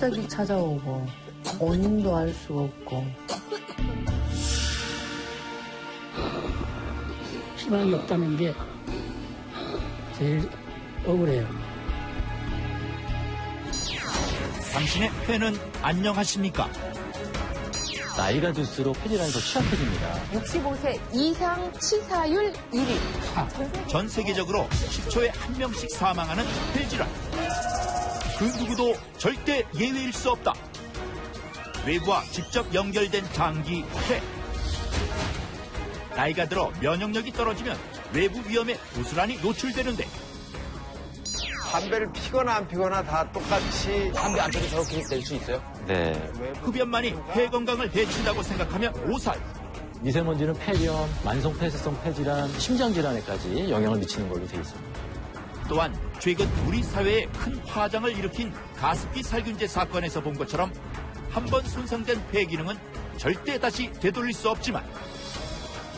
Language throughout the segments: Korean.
갑자기 찾아오고 원인도 알 수가 없고. 희망이 없다는 게 제일 억울해요. 당신의 폐는 안녕하십니까? 나이가 들수록 폐질환이 더 취약해집니다. 65세 이상 치사율 1위. 전 세계적으로 10초에 한 명씩 사망하는 폐질환. 그 누구도 절대 예외일 수 없다. 뇌부와 직접 연결된 장기 폐. 나이가 들어 면역력이 떨어지면 외부 위험에 고스란히 노출되는데 담배를 피거나 안 피거나 다 똑같이 담배 안 피도 저렇게 될 수 있어요? 네. 흡연만이 폐 건강을 해친다고 생각하면 오살. 미세먼지는 폐렴, 만성 폐쇄성 폐질환, 심장질환에까지 영향을 미치는 걸로 되어 있습니다. 또한 최근 우리 사회에 큰 파장을 일으킨 가습기 살균제 사건에서 본 것처럼 한 번 손상된 폐 기능은 절대 다시 되돌릴 수 없지만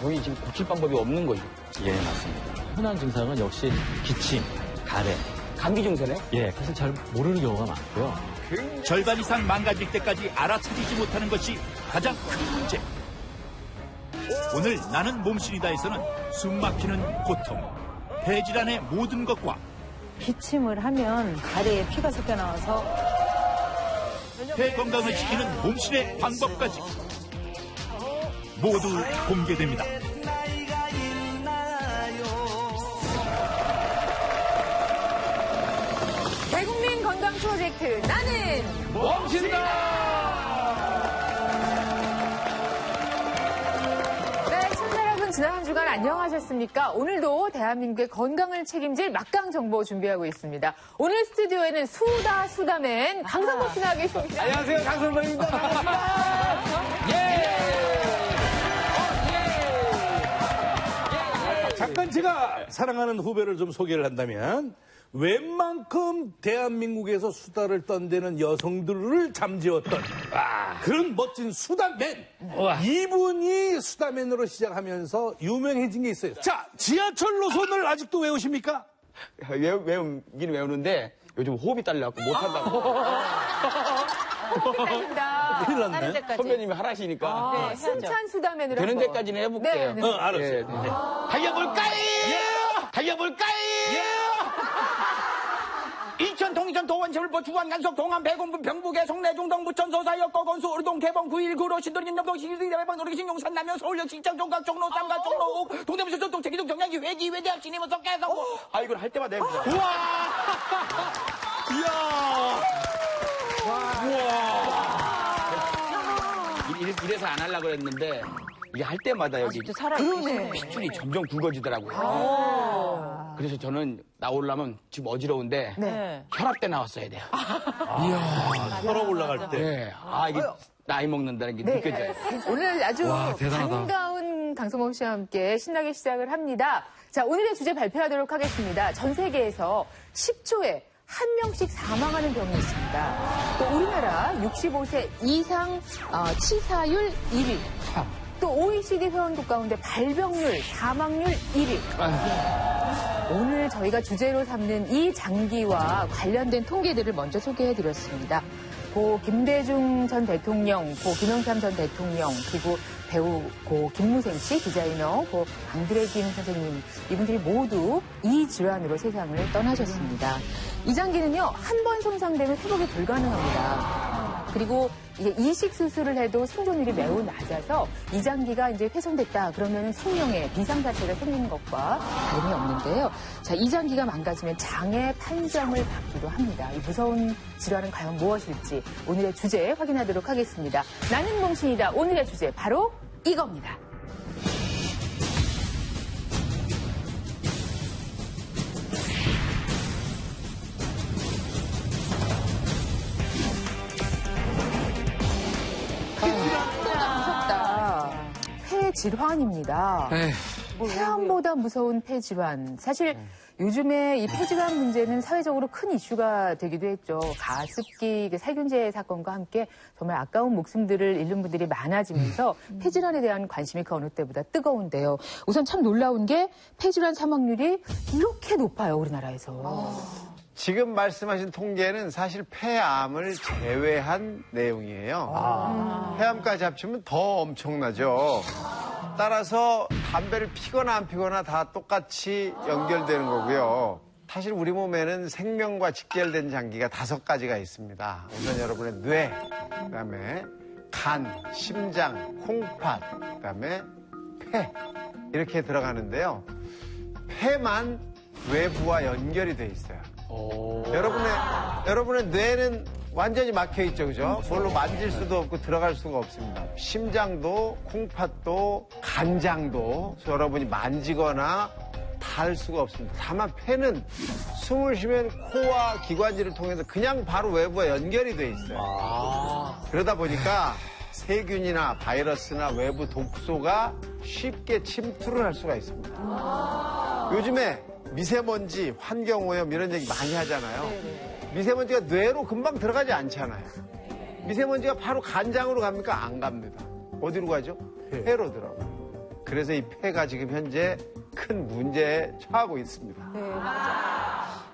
본인이 지금 고칠 방법이 없는 거죠. 예, 맞습니다. 흔한 증상은 역시 기침, 가래. 감기 증세네? 예, 사실 잘 모르는 경우가 많고요. 절반 이상 망가질 때까지 알아차리지 못하는 것이 가장 큰 문제. 오늘 나는 몸신이다에서는 숨막히는 고통, 폐질환의 모든 것과 기침을 하면 가래에 피가 섞여 나와서 폐 건강을 지키는 몸신의 방법까지 모두 공개됩니다. 대국민 건강 프로젝트 나는 몸신다! 네, 시청자 여러분 지난 한 주간 안녕하셨습니까? 오늘도 대한민국의 건강을 책임질 막강 정보 준비하고 있습니다. 오늘 스튜디오에는 수다맨 강성범 씨 나와 계십니다. 안녕하세요, 강선범입니다. 예! 잠깐 제가 사랑하는 후배를 좀 소개를 한다면 웬만큼 대한민국에서 수다를 떤대는 여성들을 잠재웠던 그런 멋진 수다맨. 이분이 수다맨으로 시작하면서 유명해진 게 있어요. 자, 지하철 노선을 아직도 외우십니까? 외우긴 외우는데 요즘 호흡이 딸려갖고 못한다고. 감사합니다. 큰일 났네. 선배님이 하라시니까. 승찬 수다맨으로 되는 한번. 데까지는 해볼게요. 네. 알았어요. 예, 네. 달려볼까요? 달려볼까요? 인천, 동이천, 도원, 서울포, 주안, 간석, 동안, 백운분, 병북의 성내중, 동부천, 소사역, 거건수, 의동, 개봉, 구일, 구로, 신도리, 인접동, 시기대, 외방, 노르기신, 용산, 남현, 서울역, 신장, 종각, 종로, 삼가, 종로, 동대문서, 전동, 제기동, 정량기, 회기, 외대학, 진입원, 석계성. 아, 이걸 할 때마다 해보자. 우와! 이래서 안 하려고 했는데, 이게 할 때마다 여기 핏줄이 점점 굵어지더라고요. 그래서 저는 나오려면 지금 어지러운데 혈압 때 나왔어야 돼요. 혈압 올라갈 때. 네. 아, 이게 나이 먹는다는 게 느껴져요. 오늘 아주 반가운 강성범 씨와 함께 신나게 시작을 합니다. 자, 오늘의 주제 발표하도록 하겠습니다. 전 세계에서 10초에 한 명씩 사망하는 병이 있습니다. 또 우리나라 65세 이상 치사율 1위. 또 OECD 회원국 가운데 발병률, 사망률 1위. 오늘 저희가 주제로 삼는 이 장기와 관련된 통계들을 먼저 소개해드렸습니다. 고 김대중 전 대통령, 고 김영삼 전 대통령, 그리고 배우 고 김무생 씨, 디자이너 고 강드레김 선생님, 이분들이 모두 이 질환으로 세상을 떠나셨습니다. 이 장기는요, 한 번 손상되면 회복이 불가능합니다. 그리고 이제 이식 수술을 해도 생존율이 매우 낮아서 이 장기가 이제 훼손됐다 그러면 생명에 비상 자체가 생기는 것과 다름이 없는데요. 자, 이 장기가 망가지면 장애 판정을 받기도 합니다. 이 무서운 질환은 과연 무엇일지 오늘의 주제 확인하도록 하겠습니다. 나는 몸신이다. 오늘의 주제 바로 이겁니다. 폐질환입니다. 폐암보다 무서운 폐질환. 사실 요즘에 이 폐질환 문제는 사회적으로 큰 이슈가 되기도 했죠. 가습기 살균제 사건과 함께 정말 아까운 목숨들을 잃는 분들이 많아지면서 폐질환에 대한 관심이 그 어느 때보다 뜨거운데요. 우선 참 놀라운 게 폐질환 사망률이 이렇게 높아요, 우리나라에서. 지금 말씀하신 통계는 사실 폐암을 제외한 내용이에요. 폐암까지 합치면 더 엄청나죠. 따라서 담배를 피거나 안 피거나 다 똑같이 연결되는 거고요. 사실 우리 몸에는 생명과 직결된 장기가 5가지가 있습니다. 우선 여러분의 뇌, 그다음에 간, 심장, 콩팥, 그다음에 폐 이렇게 들어가는데요. 폐만 외부와 연결이 돼 있어요. 여러분의 뇌는 완전히 막혀 있죠, 그죠? 뭘로 만질 수도 없고 들어갈 수가 없습니다. 심장도, 콩팥도, 간장도 여러분이 만지거나 닿을 수가 없습니다. 다만 폐는 숨을 쉬면 코와 기관지를 통해서 그냥 바로 외부와 연결이 돼 있어요. 그러다 보니까 세균이나 바이러스나 외부 독소가 쉽게 침투를 할 수가 있습니다. 요즘에 미세먼지, 환경오염 이런 얘기 많이 하잖아요. 미세먼지가 뇌로 금방 들어가지 않잖아요. 미세먼지가 바로 간장으로 갑니까? 안 갑니다. 어디로 가죠? 폐로 들어가요. 그래서 이 폐가 지금 현재 큰 문제에 처하고 있습니다.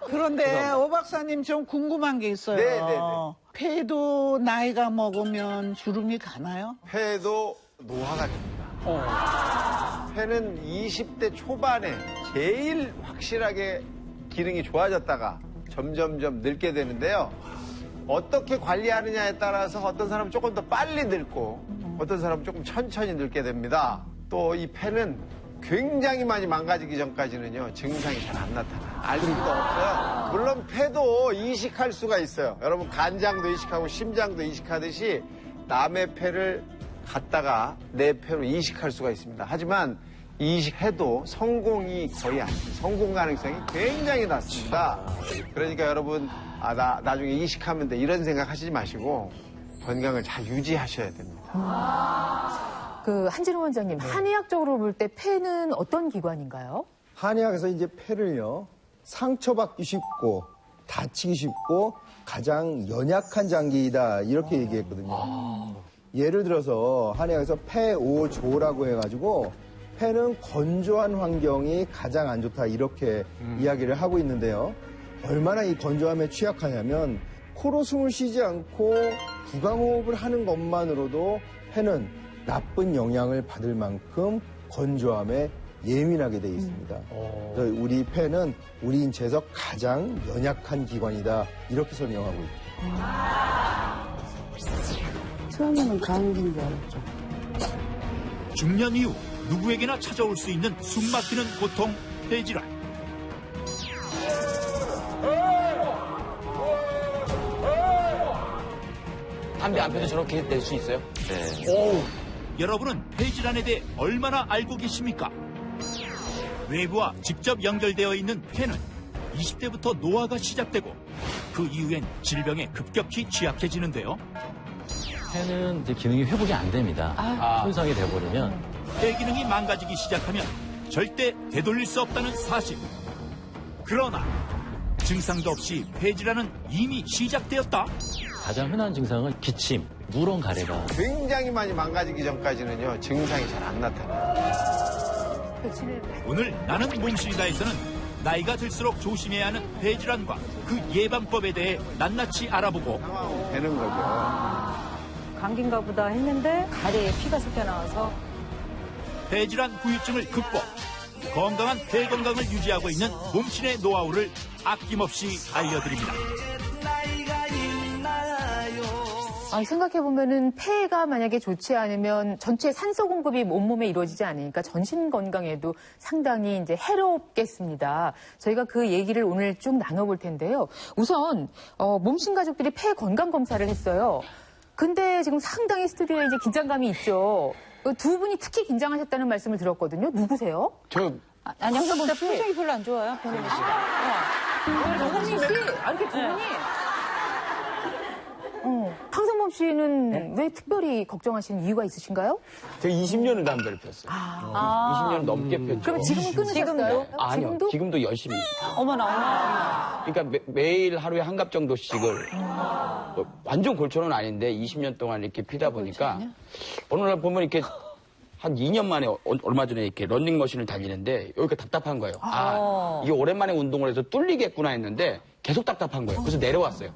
그런데 오 박사님 좀 궁금한 게 있어요. 네네네. 폐도 나이가 먹으면 주름이 가나요? 폐도 노화가 됩니다. 폐는 20대 초반에 제일 확실하게 기능이 좋아졌다가 점점점 늙게 되는데요. 어떻게 관리하느냐에 따라서 어떤 사람은 조금 더 빨리 늙고 어떤 사람은 조금 천천히 늙게 됩니다. 또 이 폐는 굉장히 많이 망가지기 전까지는요, 증상이 잘 안 나타나요. 알 수가 없어요. 물론 폐도 이식할 수가 있어요. 여러분 간장도 이식하고 심장도 이식하듯이 남의 폐를 갖다가 내 폐로 이식할 수가 있습니다. 하지만 이식해도 성공이 거의 안 돼요. 성공 가능성이 굉장히 낮습니다. 그러니까 여러분 나중에 이식하면 돼 이런 생각 하시지 마시고 건강을 잘 유지하셔야 됩니다. 한진호 원장님, 한의학적으로 볼 때 폐는 어떤 기관인가요? 한의학에서 이제 폐를요, 상처받기 쉽고 다치기 쉽고 가장 연약한 장기이다 이렇게 얘기했거든요. 예를 들어서 한의학에서 폐오조라고 해가지고 폐는 건조한 환경이 가장 안 좋다 이렇게 이야기를 하고 있는데요. 얼마나 이 건조함에 취약하냐면 코로 숨을 쉬지 않고 구강호흡을 하는 것만으로도 폐는 나쁜 영향을 받을 만큼 건조함에 예민하게 되어 있습니다. 그래서 우리 폐는 우리 인체에서 가장 연약한 기관이다 이렇게 설명하고 있습니다. 처음에는 감기인 줄 알았죠. 중년 이후 누구에게나 찾아올 수 있는 숨막히는 고통, 폐질환. 담배 안 펴도 저렇게 낼 수 있어요? 네. 여러분은 폐질환에 대해 얼마나 알고 계십니까? 외부와 직접 연결되어 있는 폐는 20대부터 노화가 시작되고 그 이후엔 질병에 급격히 취약해지는데요. 폐는 이제 기능이 회복이 안 됩니다. 손상이 돼버리면. 폐 기능이 망가지기 시작하면 절대 되돌릴 수 없다는 사실. 그러나 증상도 없이 폐질환은 이미 시작되었다. 가장 흔한 증상은 기침, 누런 가래가. 굉장히 많이 망가지기 전까지는요, 증상이 잘 안 나타나요. 오늘 나는 몸신이다에서는 나이가 들수록 조심해야 하는 폐질환과 그 예방법에 대해 낱낱이 알아보고 되는 거죠. 감기인가 보다 했는데 가래에 피가 섞여 나와서 폐질환 후유증을 극복, 건강한 폐 건강을 유지하고 있는 몸신의 노하우를 아낌없이 알려드립니다. 생각해보면은 폐가 만약에 좋지 않으면 전체 산소 공급이 온몸에 이루어지지 않으니까 전신 건강에도 상당히 이제 해롭겠습니다. 저희가 그 얘기를 오늘 쭉 나눠볼 텐데요. 우선, 몸신 가족들이 폐 건강 검사를 했어요. 근데 지금 상당히 스튜디오에 이제 긴장감이 있죠. 두 분이 특히 긴장하셨다는 말씀을 들었거든요. 누구세요? 양성보다 표정이 별로 안 좋아요, 변호민 씨가. 변호민 씨? 이렇게 두 분이. 황성범 씨는 왜 특별히 걱정하시는 이유가 있으신가요? 제가 20년을 담배를 폈어요. 20년 넘게 폈죠. 그럼 지금은 끊으셨어요? 아니요, 지금도 열심히. 어머나. 그러니까 매일 하루에 한 갑 정도씩을 완전 골초는 아닌데 20년 동안 이렇게 피다 보니까 어느 날 보면 이렇게 한 2년 만에 얼마 전에 이렇게 런닝머신을 달리는데 여기가 답답한 거예요. 이게 오랜만에 운동을 해서 뚫리겠구나 했는데 계속 답답한 거예요. 그래서 내려왔어요.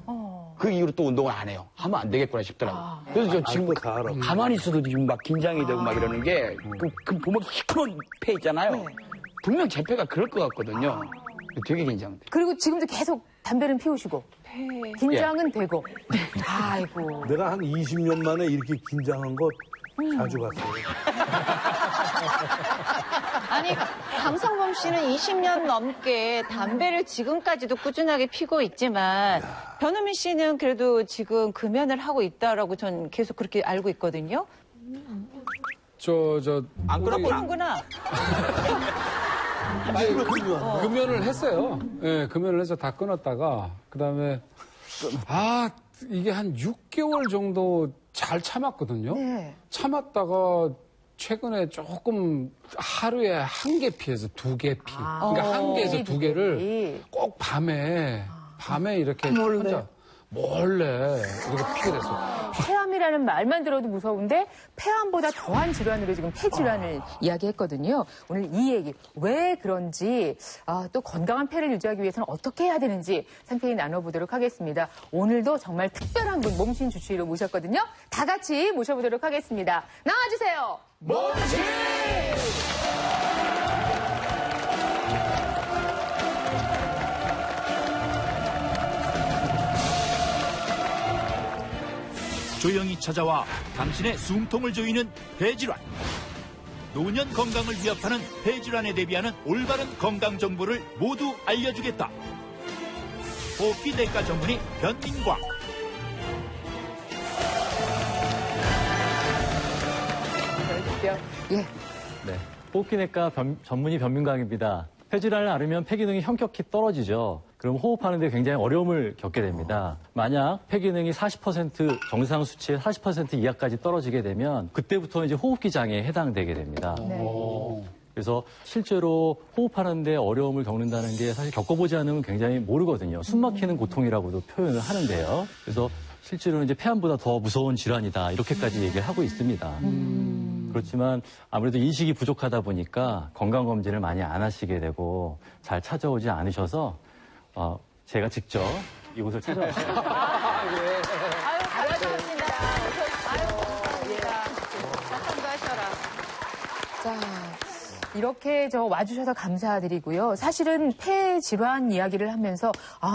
그 이후로 또 운동을 안 해요. 하면 안 되겠구나 싶더라고요. 그래서 저 지금 가만히 있어도 지금 막 긴장이 되고 막 이러는 게, 그 보면 시커먼 폐 있잖아요. 분명 제 폐가 그럴 것 같거든요. 되게 긴장돼요. 그리고 지금도 계속 담배는 피우시고 긴장은 되고. 아이고. 내가 한 20년 만에 이렇게 긴장한 거 자주 봤어요. 아니, 강성범 씨는 20년 넘게 담배를 지금까지도 꾸준하게 피고 있지만 변우민 씨는 그래도 지금 금연을 하고 있다라고 전 계속 그렇게 알고 있거든요. 안 그렇구나. 금연을 했어요. 예, 금연을 해서 다 끊었다가 그다음에 이게 한 6개월 정도 잘 참았거든요. 네. 참았다가 최근에 조금 하루에 1개 피해서 2개 피. 그러니까 1개에서 2개를 꼭 밤에 이렇게 혼자 몰래 이렇게 피게 됐어요. 폐암이라는 말만 들어도 무서운데 폐암보다 더한 질환으로 지금 폐질환을 이야기했거든요. 오늘 이 얘기 왜 그런지 또 건강한 폐를 유지하기 위해서는 어떻게 해야 되는지 상세히 나눠보도록 하겠습니다. 오늘도 정말 특별한 분 몸신 주치의로 모셨거든요. 다 같이 모셔보도록 하겠습니다. 나와주세요. 몸신! 조용히 찾아와 당신의 숨통을 조이는 폐질환. 노년 건강을 위협하는 폐질환에 대비하는 올바른 건강 정보를 모두 알려주겠다. 호흡기내과 전문의 변민광. 예. 네. 호흡기내과 전문의 변민광입니다. 폐질환을 앓으면 폐 기능이 현격히 떨어지죠. 그럼 호흡하는 데 굉장히 어려움을 겪게 됩니다. 만약 폐 기능이 40% 정상 수치의 40% 이하까지 떨어지게 되면 그때부터 이제 호흡기 장애에 해당되게 됩니다. 그래서 실제로 호흡하는 데 어려움을 겪는다는 게 사실 겪어보지 않으면 굉장히 모르거든요. 숨 막히는 고통이라고도 표현을 하는데요. 그래서 실제로는 이제 폐암보다 더 무서운 질환이다. 이렇게까지 얘기를 하고 있습니다. 그렇지만 아무래도 인식이 부족하다 보니까 건강검진을 많이 안 하시게 되고 잘 찾아오지 않으셔서 제가 직접 이곳을 찾아왔어요. 아유, 잘하셨습니다. 아유, 감사합니다. 사탕도 하셔라. 자, 이렇게 와주셔서 감사드리고요. 사실은 폐 질환 이야기를 하면서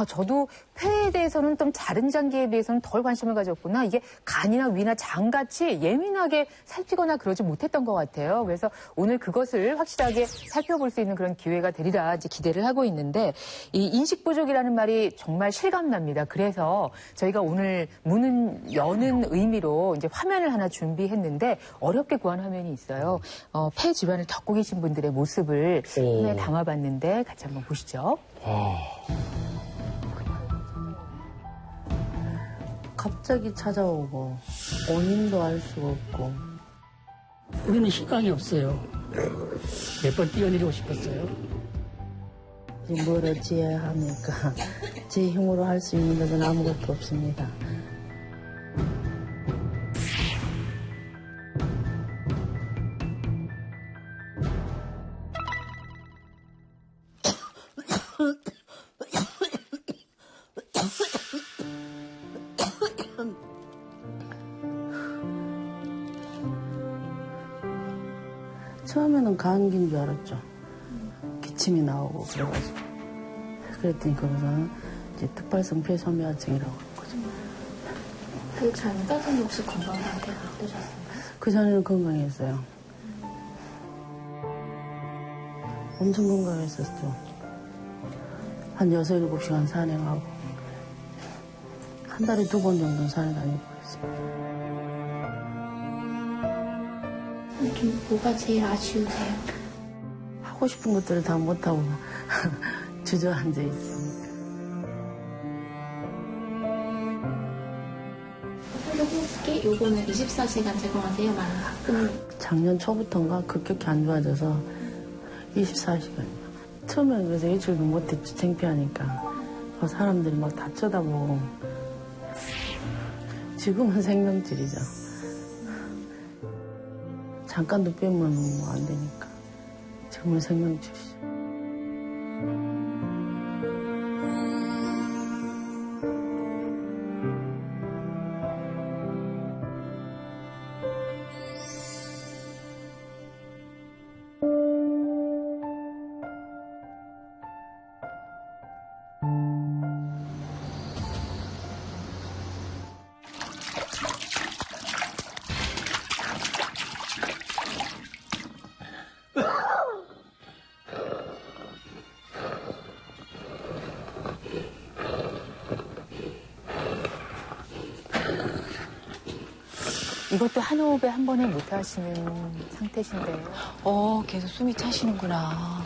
저도 폐에 대해서는 좀 다른 장기에 비해서는 덜 관심을 가졌구나. 이게 간이나 위나 장같이 예민하게 살피거나 그러지 못했던 것 같아요. 그래서 오늘 그것을 확실하게 살펴볼 수 있는 그런 기회가 되리라 이제 기대를 하고 있는데 이 인식 부족이라는 말이 정말 실감납니다. 그래서 저희가 오늘 문을 여는 의미로 이제 화면을 하나 준비했는데 어렵게 구한 화면이 있어요. 폐 질환을 겪고 계신 분들의 모습을 화면에 담아봤는데 같이 한번 보시죠. 갑자기 찾아오고 원인도 알 수가 없고 우리는 시간이 없어요. 몇 번 뛰어내리고 싶었어요. 뭘 어찌해야 합니까? 제 힘으로 할 수 있는 것은 아무것도 없습니다. 처음에는 감기인 줄 알았죠. 기침이 나오고 그래가지고. 그랬더니 거기서는 이제 특발성 폐소멸증이라고 했거든요. 그 전까지는 혹시 건강 상태가 어떠셨어요? 그 전에는 건강했어요. 엄청 건강했었죠. 한 6, 7시간 산행하고 한 달에 2번 정도는 산에 다니고 그랬어요. 뭐가 제일 아쉬우세요? 하고 싶은 것들을 다 못하고 주저앉아 있으니까. 호흡기 요거는 24시간 제공하세요? 많은 가끔? 작년 초부터인가 급격히 안 좋아져서 24시간이요. 처음에는 그래서 일주일도 못했죠. 창피하니까. 사람들이 막 다 쳐다보고. 지금은 생명줄이죠. 잠깐도 빼면 안 되니까. 지금은 생명줄이죠. 이것도 한 호흡에 한 번에 못 하시는 상태신데요. 계속 숨이 차시는구나.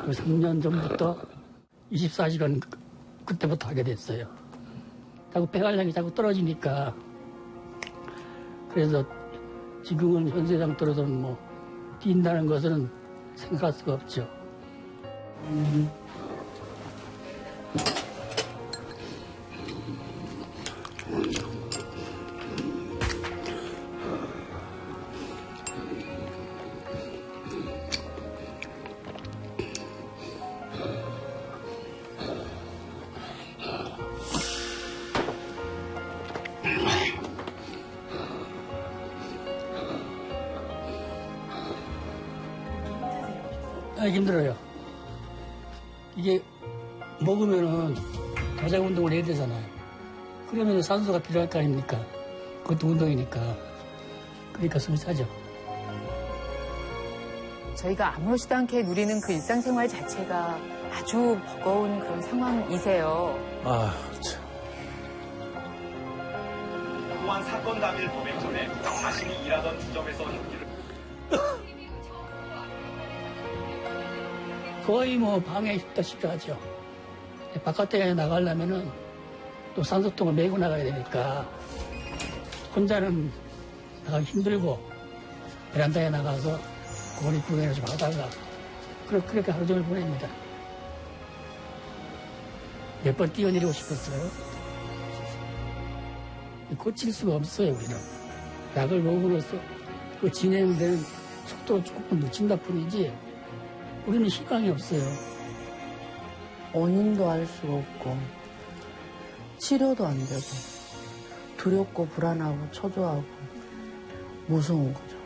그 3년 전부터 24시간 그때부터 하게 됐어요. 자꾸 폐활량이 자꾸 떨어지니까. 그래서 지금은 현세 상태로서는 뭐 뛴다는 것은 생각할 수가 없죠. 힘들어요. 이게 먹으면은 도장 운동을 해야 되잖아요. 그러면 산소가 필요할 거 아닙니까? 그것도 운동이니까. 그러니까 숨이 차죠. 저희가 아무렇지도 않게 누리는 그 일상생활 자체가 아주 버거운 그런 상황이세요. 아, 참. 또한 사건 당일 도백 전에 자신이 일하던 주점에서 흉기를 거의 뭐 방에 있다시피 하죠. 바깥에 나가려면은 또 산소통을 메고 나가야 되니까 혼자는 나가기 힘들고 베란다에 나가서 고리 구경을 좀 하다가 그렇게 하루 종일 보냅니다. 몇 번 뛰어내리고 싶었어요. 고칠 수가 없어요, 우리는. 약을 먹으로써 그 진행되는 속도를 조금 늦춘다 뿐이지 우리는 희망이 없어요. 원인도 알 수가 없고 치료도 안 되고 두렵고 불안하고 초조하고 무서운 거죠.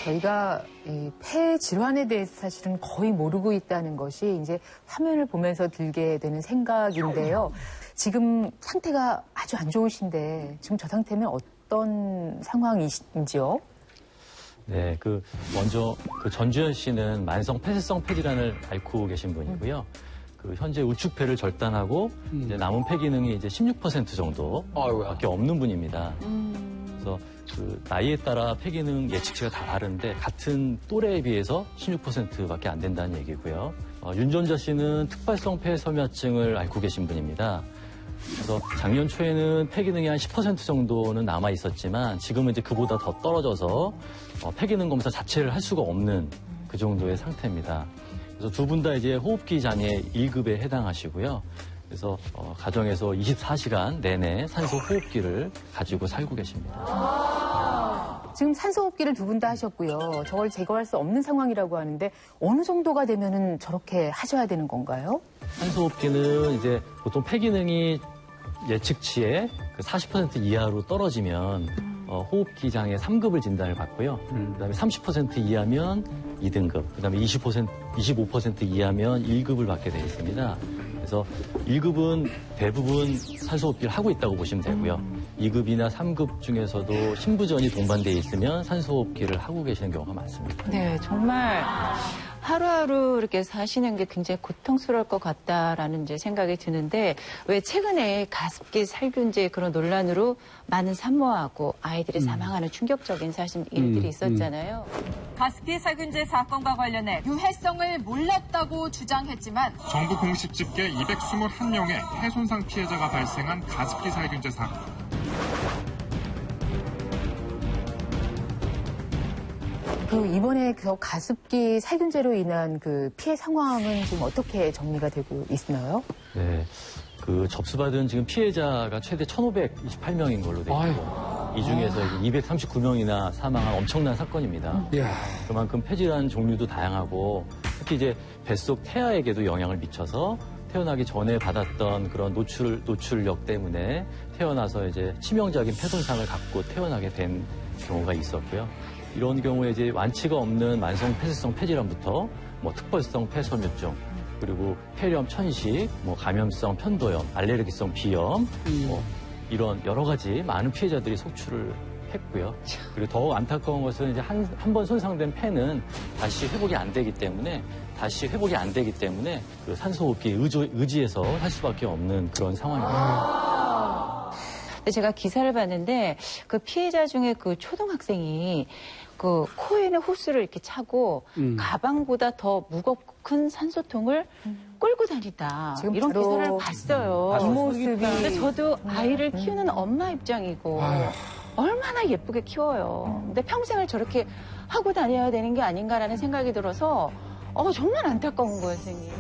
저희가 이 폐 질환에 대해서 사실은 거의 모르고 있다는 것이 이제 화면을 보면서 들게 되는 생각인데요. 지금 상태가 아주 안 좋으신데 지금 저 상태면 어떤 상황이신지요? 네, 먼저 전주현 씨는 만성 폐쇄성 폐질환을 앓고 계신 분이고요. 현재 우측폐를 절단하고 이제 남은 폐 기능이 이제 16% 정도밖에 없는 분입니다. 그래서 나이에 따라 폐 기능 예측치가 다 다른데 같은 또래에 비해서 16%밖에 안 된다는 얘기고요. 윤전자 씨는 특발성 폐섬유증을 앓고 계신 분입니다. 그래서 작년 초에는 폐 기능이 한 10% 정도는 남아 있었지만 지금은 이제 그보다 더 떨어져서 폐 기능 검사 자체를 할 수가 없는 그 정도의 상태입니다. 그래서 두 분 다 이제 호흡기 장애 1급에 해당하시고요. 그래서 가정에서 24시간 내내 산소 호흡기를 가지고 살고 계십니다. 지금 산소 호흡기를 두 분 다 하셨고요. 저걸 제거할 수 없는 상황이라고 하는데 어느 정도가 되면은 저렇게 하셔야 되는 건가요? 산소 호흡기는 이제 보통 폐 기능이 예측치의 40% 이하로 떨어지면 호흡기 장애 3급을 진단을 받고요. 그다음에 30% 이하면 2등급, 그다음에 25% 이하면 1급을 받게 되어 있습니다. 그래서 1급은 대부분 산소 호흡기를 하고 있다고 보시면 되고요. 2급이나 3급 중에서도 심부전이 동반되어 있으면 산소 호흡기를 하고 계시는 경우가 많습니다. 네, 정말 하루하루 이렇게 사시는 게 굉장히 고통스러울 것 같다라는 이제 생각이 드는데 왜 최근에 가습기 살균제 그런 논란으로 많은 산모하고 아이들이 사망하는 충격적인 사실 일들이 있었잖아요. 가습기 살균제 사건과 관련해 유해성을 몰랐다고 주장했지만 정부 공식 집계 221명의 폐 손상 피해자가 발생한 가습기 살균제 사건. 이번에 가습기 살균제로 인한 피해 상황은 지금 어떻게 정리가 되고 있나요? 네. 접수받은 지금 피해자가 최대 1,528명인 걸로 되어 있고 이 중에서 239명이나 사망한 엄청난 사건입니다. 그만큼 폐질환 종류도 다양하고 특히 이제 뱃속 태아에게도 영향을 미쳐서 태어나기 전에 받았던 그런 노출력 때문에 태어나서 이제 치명적인 폐 손상을 갖고 태어나게 된 경우가 있었고요. 이런 경우에 이제 완치가 없는 만성 폐쇄성 폐질환부터 특벌성 폐섬유증, 그리고 폐렴, 천식, 감염성 편도염, 알레르기성 비염, 이런 여러 가지 많은 피해자들이 속출을 했고요. 그리고 더 안타까운 것은 이제 한 번 손상된 폐는 다시 회복이 안 되기 때문에 그 산소호흡기 의지해서 할 수밖에 없는 그런 상황입니다. 제가 기사를 봤는데 그 피해자 중에 그 초등학생이 그 코에는 호스를 이렇게 차고 가방보다 더 무겁고 큰 산소통을 끌고 다니다. 지금 이런 바로 기사를 봤어요. 이 모습이. 근데 저도 아이를 키우는 엄마 입장이고 얼마나 예쁘게 키워요. 근데 평생을 저렇게 하고 다녀야 되는 게 아닌가라는 생각이 들어서 정말 안타까운 거예요, 선생님.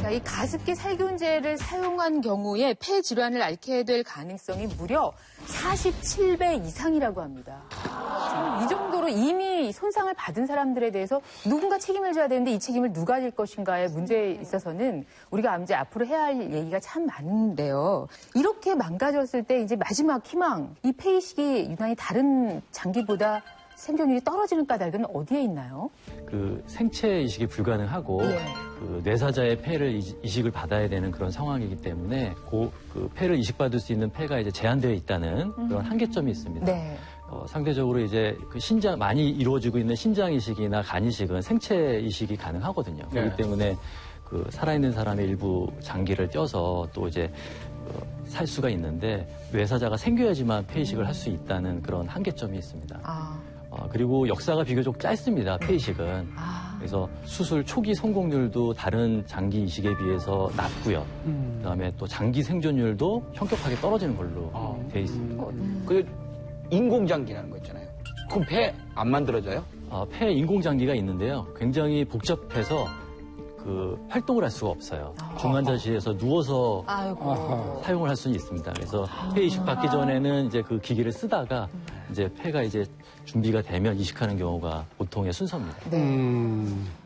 자, 이 가습기 살균제를 사용한 경우에 폐 질환을 앓게 될 가능성이 무려 47배 이상이라고 합니다. 지금 이 정도로 이미 손상을 받은 사람들에 대해서 누군가 책임을 져야 되는데 이 책임을 누가 질 것인가의 문제에 있어서는 우리가 이제 앞으로 해야 할 얘기가 참 많은데요. 이렇게 망가졌을 때 이제 마지막 희망, 이 폐이식이 유난히 다른 장기보다 생존율이 떨어지는 까닭은 어디에 있나요? 그 생체 이식이 불가능하고 그 뇌사자의 폐를 이식을 받아야 되는 그런 상황이기 때문에 그 폐를 이식받을 수 있는 폐가 이제 제한되어 있다는 그런 한계점이 있습니다. 네. 상대적으로 이제 그 신장 많이 이루어지고 있는 신장 이식이나 간 이식은 생체 이식이 가능하거든요. 그렇기 때문에 그 살아있는 사람의 일부 장기를 떼어서 또 이제 살 수가 있는데 뇌사자가 생겨야지만 폐 이식을 할 수 있다는 그런 한계점이 있습니다. 그리고 역사가 비교적 짧습니다. 폐이식은. 그래서 수술 초기 성공률도 다른 장기 이식에 비해서 낮고요. 그다음에 또 장기 생존율도 현격하게 떨어지는 걸로 돼 있습니다. 그 인공장기라는 거 있잖아요. 그럼 폐 안 만들어져요? 폐 인공장기가 있는데요. 굉장히 복잡해서 그 활동을 할 수가 없어요. 중환자실에서 누워서 사용을 할 수는 있습니다. 그래서 폐 이식 받기 전에는 이제 그 기기를 쓰다가 이제 폐가 이제 준비가 되면 이식하는 경우가 보통의 순서입니다.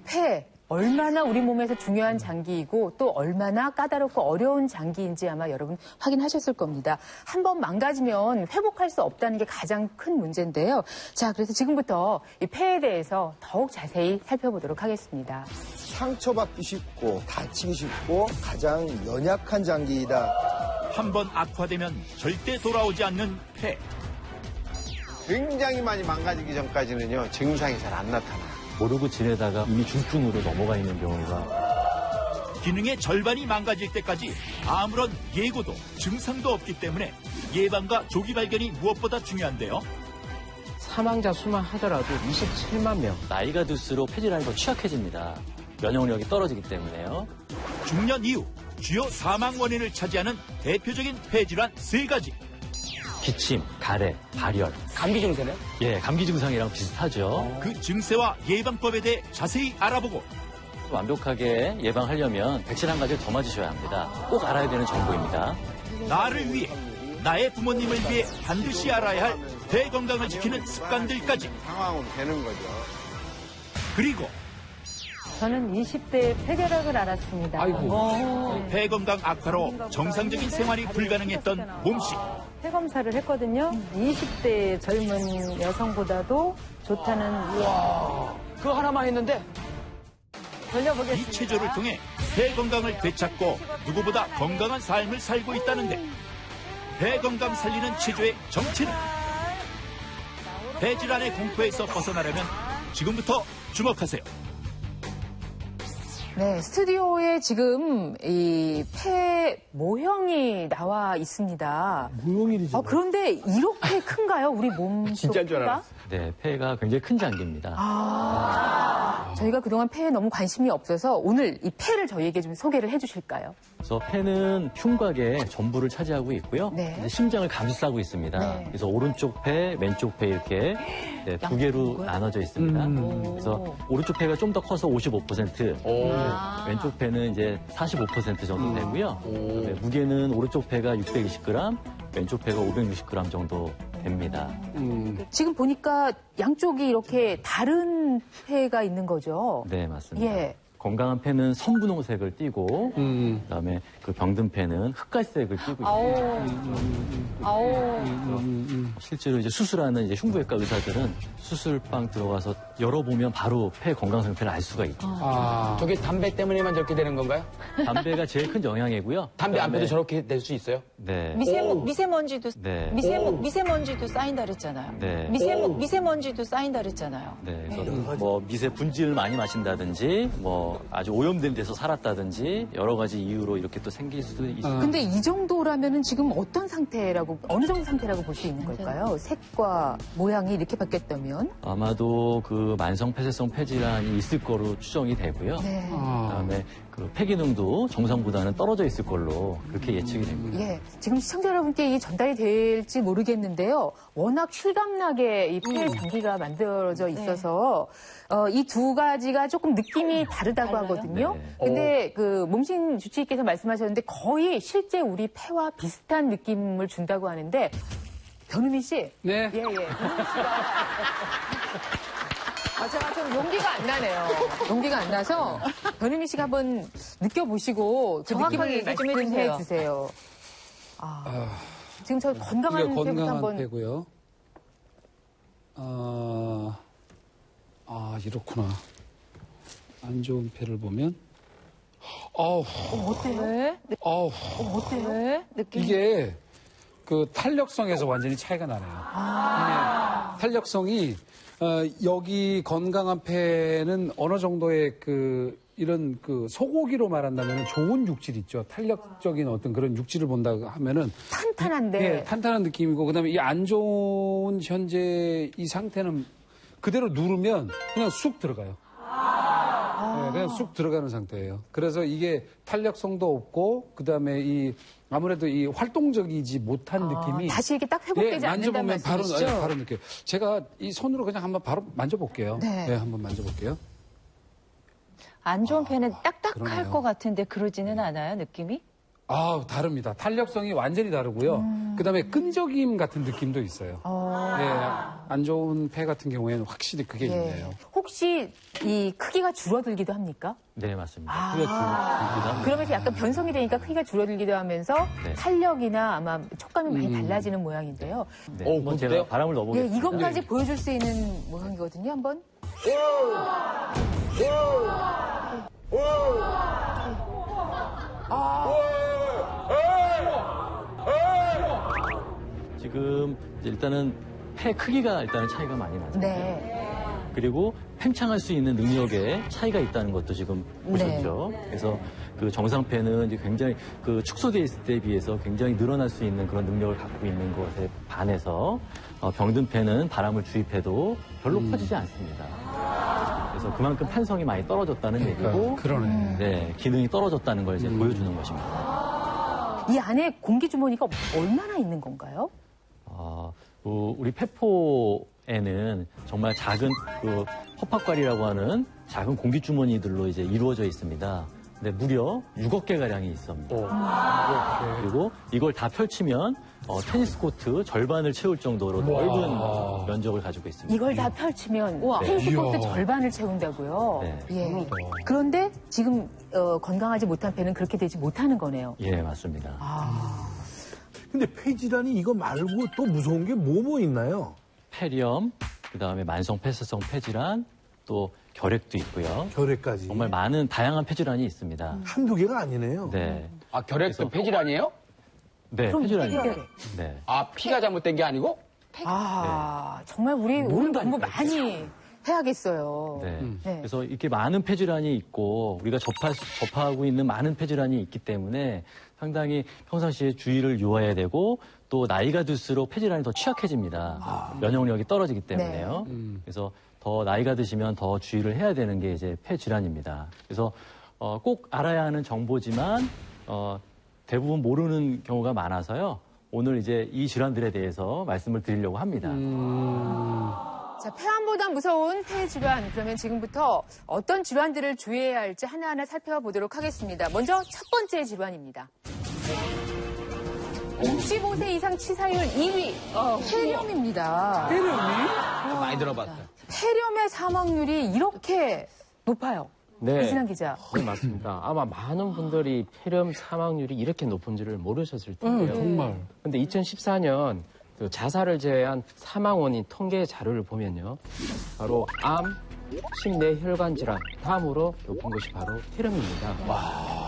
폐, 얼마나 우리 몸에서 중요한 장기이고 또 얼마나 까다롭고 어려운 장기인지 아마 여러분 확인하셨을 겁니다. 한번 망가지면 회복할 수 없다는 게 가장 큰 문제인데요. 자, 그래서 지금부터 이 폐에 대해서 더욱 자세히 살펴보도록 하겠습니다. 상처받기 쉽고 다치기 쉽고 가장 연약한 장기이다. 한번 악화되면 절대 돌아오지 않는 폐. 굉장히 많이 망가지기 전까지는요, 증상이 잘 안 나타나요. 모르고 지내다가 이미 중증으로 넘어가 있는 경우가 기능의 절반이 망가질 때까지 아무런 예고도 증상도 없기 때문에 예방과 조기 발견이 무엇보다 중요한데요. 사망자 수만 하더라도 27만 명. 나이가 들수록 폐질환이 더 취약해집니다. 면역력이 떨어지기 때문에요. 중년 이후 주요 사망 원인을 차지하는 대표적인 폐질환 3가지. 기침, 가래, 발열. 감기 증세네? 예, 감기 증상이랑 비슷하죠. 그 증세와 예방법에 대해 자세히 알아보고 완벽하게 예방하려면 백신 한 가지를 더 맞으셔야 합니다. 꼭 알아야 되는 정보입니다. 나를 위해, 나의 부모님을 위해 반드시 알아야 할 대건강을 지키는 습관들까지. 상황은 되는 거죠. 그리고 저는 20대에 폐결핵을 앓았습니다. 폐건강 악화로 정상적인 생활이 불가능했던 몸씨. 폐 검사를 했거든요. 20대 젊은 여성보다도 좋다는. 그거 하나만 했는데. 돌려보겠습니다. 이 체조를 통해 폐 건강을 되찾고 누구보다 건강한 삶을 살고 있다는데 폐 건강 살리는 체조의 정체는? 폐질환의 공포에서 벗어나려면 지금부터 주목하세요. 네, 스튜디오에 지금 이 폐 모형이 나와 있습니다. 모형이죠. 그런데 이렇게 큰가요? 우리 몸 진짜인 줄 폐가? 알았어. 네, 폐가 굉장히 큰 장기입니다. 저희가 그동안 폐에 너무 관심이 없어서 오늘 이 폐를 저희에게 좀 소개를 해주실까요? 그래서 폐는 흉곽의 전부를 차지하고 있고요. 이제 심장을 감싸고 있습니다. 그래서 오른쪽 폐, 왼쪽 폐 이렇게 두 개로 나눠져 있습니다. 그래서 오른쪽 폐가 좀 더 커서 55%, 왼쪽 폐는 이제 45% 정도 되고요. 네, 무게는 오른쪽 폐가 620g, 왼쪽 폐가 560g 정도 됩니다. 지금 보니까 양쪽이 이렇게 다른 폐가 있는 거죠? 네, 맞습니다. 예. 건강한 폐는 선분홍색을 띠고 그다음에 그 병든 폐는 흑갈색을 띠고 있습니다. 실제로 이제 수술하는 이제 흉부외과 의사들은 수술방 들어가서 열어보면 바로 폐 건강 상태를 알 수가 있죠. 저게 담배 때문에만 저렇게 되는 건가요? 담배가 제일 큰 영향이고요. 담배 안 피도 저렇게 될 수 있어요? 네. 미세먼지도 네. 미세먼지도 쌓인다 그랬잖아요. 네. 미세먼지도 쌓인다 그랬잖아요. 네. 그래서 뭐 미세 분질을 많이 마신다든지 뭐 아주 오염된 데서 살았다든지 여러 가지 이유로 이렇게 또 생길 수도 있습니다. 근데 이 정도라면은 지금 어떤 상태라고, 어느 정도 상태라고 볼 수 있는 걸까요? 색과 모양이 이렇게 바뀌었다면? 아마도 그 만성 폐쇄성 폐질환이 있을 거로 추정이 되고요. 네. 그다음에 그 폐 기능도 정상보다는 떨어져 있을 걸로 그렇게 예측이 됩니다. 예, 지금 시청자 여러분께 이게 전달이 될지 모르겠는데요. 워낙 실감나게 이 폐 장기가 만들어져 있어서 이 두 가지가 조금 느낌이 다르다고 하거든요. 네. 근데 그 몸신 주치의께서 말씀하셨는데 거의 실제 우리 폐와 비슷한 느낌을 준다고 하는데 변우민 씨, 네. 예, 변우민 씨가 제가 좀 용기가 안 나네요. 용기가 안 나서 변우민 씨가 한번 느껴보시고 그 정확하게 느낌을 얘기 좀 해주세요. 말씀해주세요. 지금 저 건강한 이거 폐부터 건강한 한번 폐고요. 이렇구나. 안 좋은 폐를 보면 어때요? 어때요? 이게 그 탄력성에서 완전히 차이가 나네요. 이게 탄력성이 여기 건강한 폐는 어느 정도의 그 이런 그 소고기로 말한다면 좋은 육질 있죠. 탄력적인 어떤 그런 육질을 본다고 하면은 탄탄한데. 예, 탄탄한 느낌이고 그다음에 이 안 좋은 현재 이 상태는 그대로 누르면 그냥 쑥 들어가요. 네, 그냥 쑥 들어가는 상태예요. 그래서 이게 탄력성도 없고 그다음에 이 아무래도 이 활동적이지 못한 느낌이 다시 이렇게 딱 회복되지 않는다는 만져보면 말씀이시죠? 바로 느껴요. 제가 이 손으로 그냥 한번 바로 만져볼게요. 네. 한번 만져볼게요. 안 좋은 폐는 딱딱할 그러네요. 것 같은데 그러지는 않아요, 느낌이? 다릅니다. 탄력성이 완전히 다르고요. 그다음에 끈적임 같은 느낌도 있어요. 안 좋은 폐 같은 경우에는 확실히 그게 있네요. 혹시 이 크기가 줄어들기도 합니까? 네, 맞습니다. 크기가 줄어들기도 합니다. 그러면서 약간 변성이 되니까 크기가 줄어들기도 하면서 네. 탄력이나 아마 촉감이 많이 달라지는 모양인데요. 네, 한번 제가 바람을 예, 넣어보겠습니다. 이것까지 보여줄 수 있는 모양이거든요. 한번. 지금 일단은 폐 크기가 일단은 차이가 많이 나죠. 네. 그리고 팽창할 수 있는 능력에 차이가 있다는 것도 지금 보셨죠. 그래서 그 정상폐는 이제 굉장히 그 축소돼 있을 때에 비해서 굉장히 늘어날 수 있는 그런 능력을 갖고 있는 것에 반해서 병든 폐는 바람을 주입해도 별로 커지지 않습니다. 그래서 그만큼 탄성이 많이 떨어졌다는 얘기고, 그러네. 네, 기능이 떨어졌다는 걸 이제 보여주는 것입니다. 이 안에 공기 주머니가 얼마나 있는 건가요? 우리 폐포에는 정말 작은 그 허팝과리라고 하는 작은 공기주머니들로 이제 이루어져 있습니다. 근데 무려 6억 개 가량이 있습니다. 그리고 이걸 다 펼치면 테니스 코트 절반을 채울 정도로 넓은 면적을 가지고 있습니다. 이걸 다 펼치면 네. 테니스 코트 절반을 채운다고요? 네. 예. 그런데 지금 건강하지 못한 폐는 그렇게 되지 못하는 거네요. 예, 맞습니다. 근데 폐질환이 이거 말고 또 무서운 게 뭐 있나요? 폐렴, 그다음에 만성 폐쇄성 폐질환, 또 결핵도 있고요. 결핵까지. 정말 많은 다양한 폐질환이 있습니다. 한두 개가 아니네요. 네. 결핵도 폐질환이에요? 네, 폐질환입니다. 네. 피가 잘못된 게 아니고? 정말 우리 오늘 공부 많이 해야겠어요. 네. 네. 그래서 이렇게 많은 폐질환이 있고 우리가 접하고 있는 많은 폐질환이 있기 때문에 상당히 평상시에 주의를 요해야 되고 또 나이가 들수록 폐질환이 더 취약해집니다. 면역력이 떨어지기 때문에요. 그래서 더 나이가 드시면 더 주의를 해야 되는 게 이제 폐질환입니다. 그래서 꼭 알아야 하는 정보지만 대부분 모르는 경우가 많아서요. 오늘 이제 이 질환들에 대해서 말씀을 드리려고 합니다. 자, 폐암보다 무서운 폐질환. 그러면 지금부터 어떤 질환들을 주의해야 할지 하나하나 살펴보도록 하겠습니다. 먼저 첫 번째 질환입니다. 65세 이상 치사율 2위, 폐렴입니다. 많이 들어봤어요. 폐렴의 사망률이 이렇게 높아요. 네. 이진환 기자. 네, 맞습니다. 아마 많은 분들이 폐렴 사망률이 이렇게 높은 줄을 모르셨을 텐데요. 정말. 근데 2014년 그 자살을 제외한 사망 원인 통계 자료를 보면요. 바로 암, 심뇌혈관 질환, 다음으로 높은 것이 바로 폐렴입니다.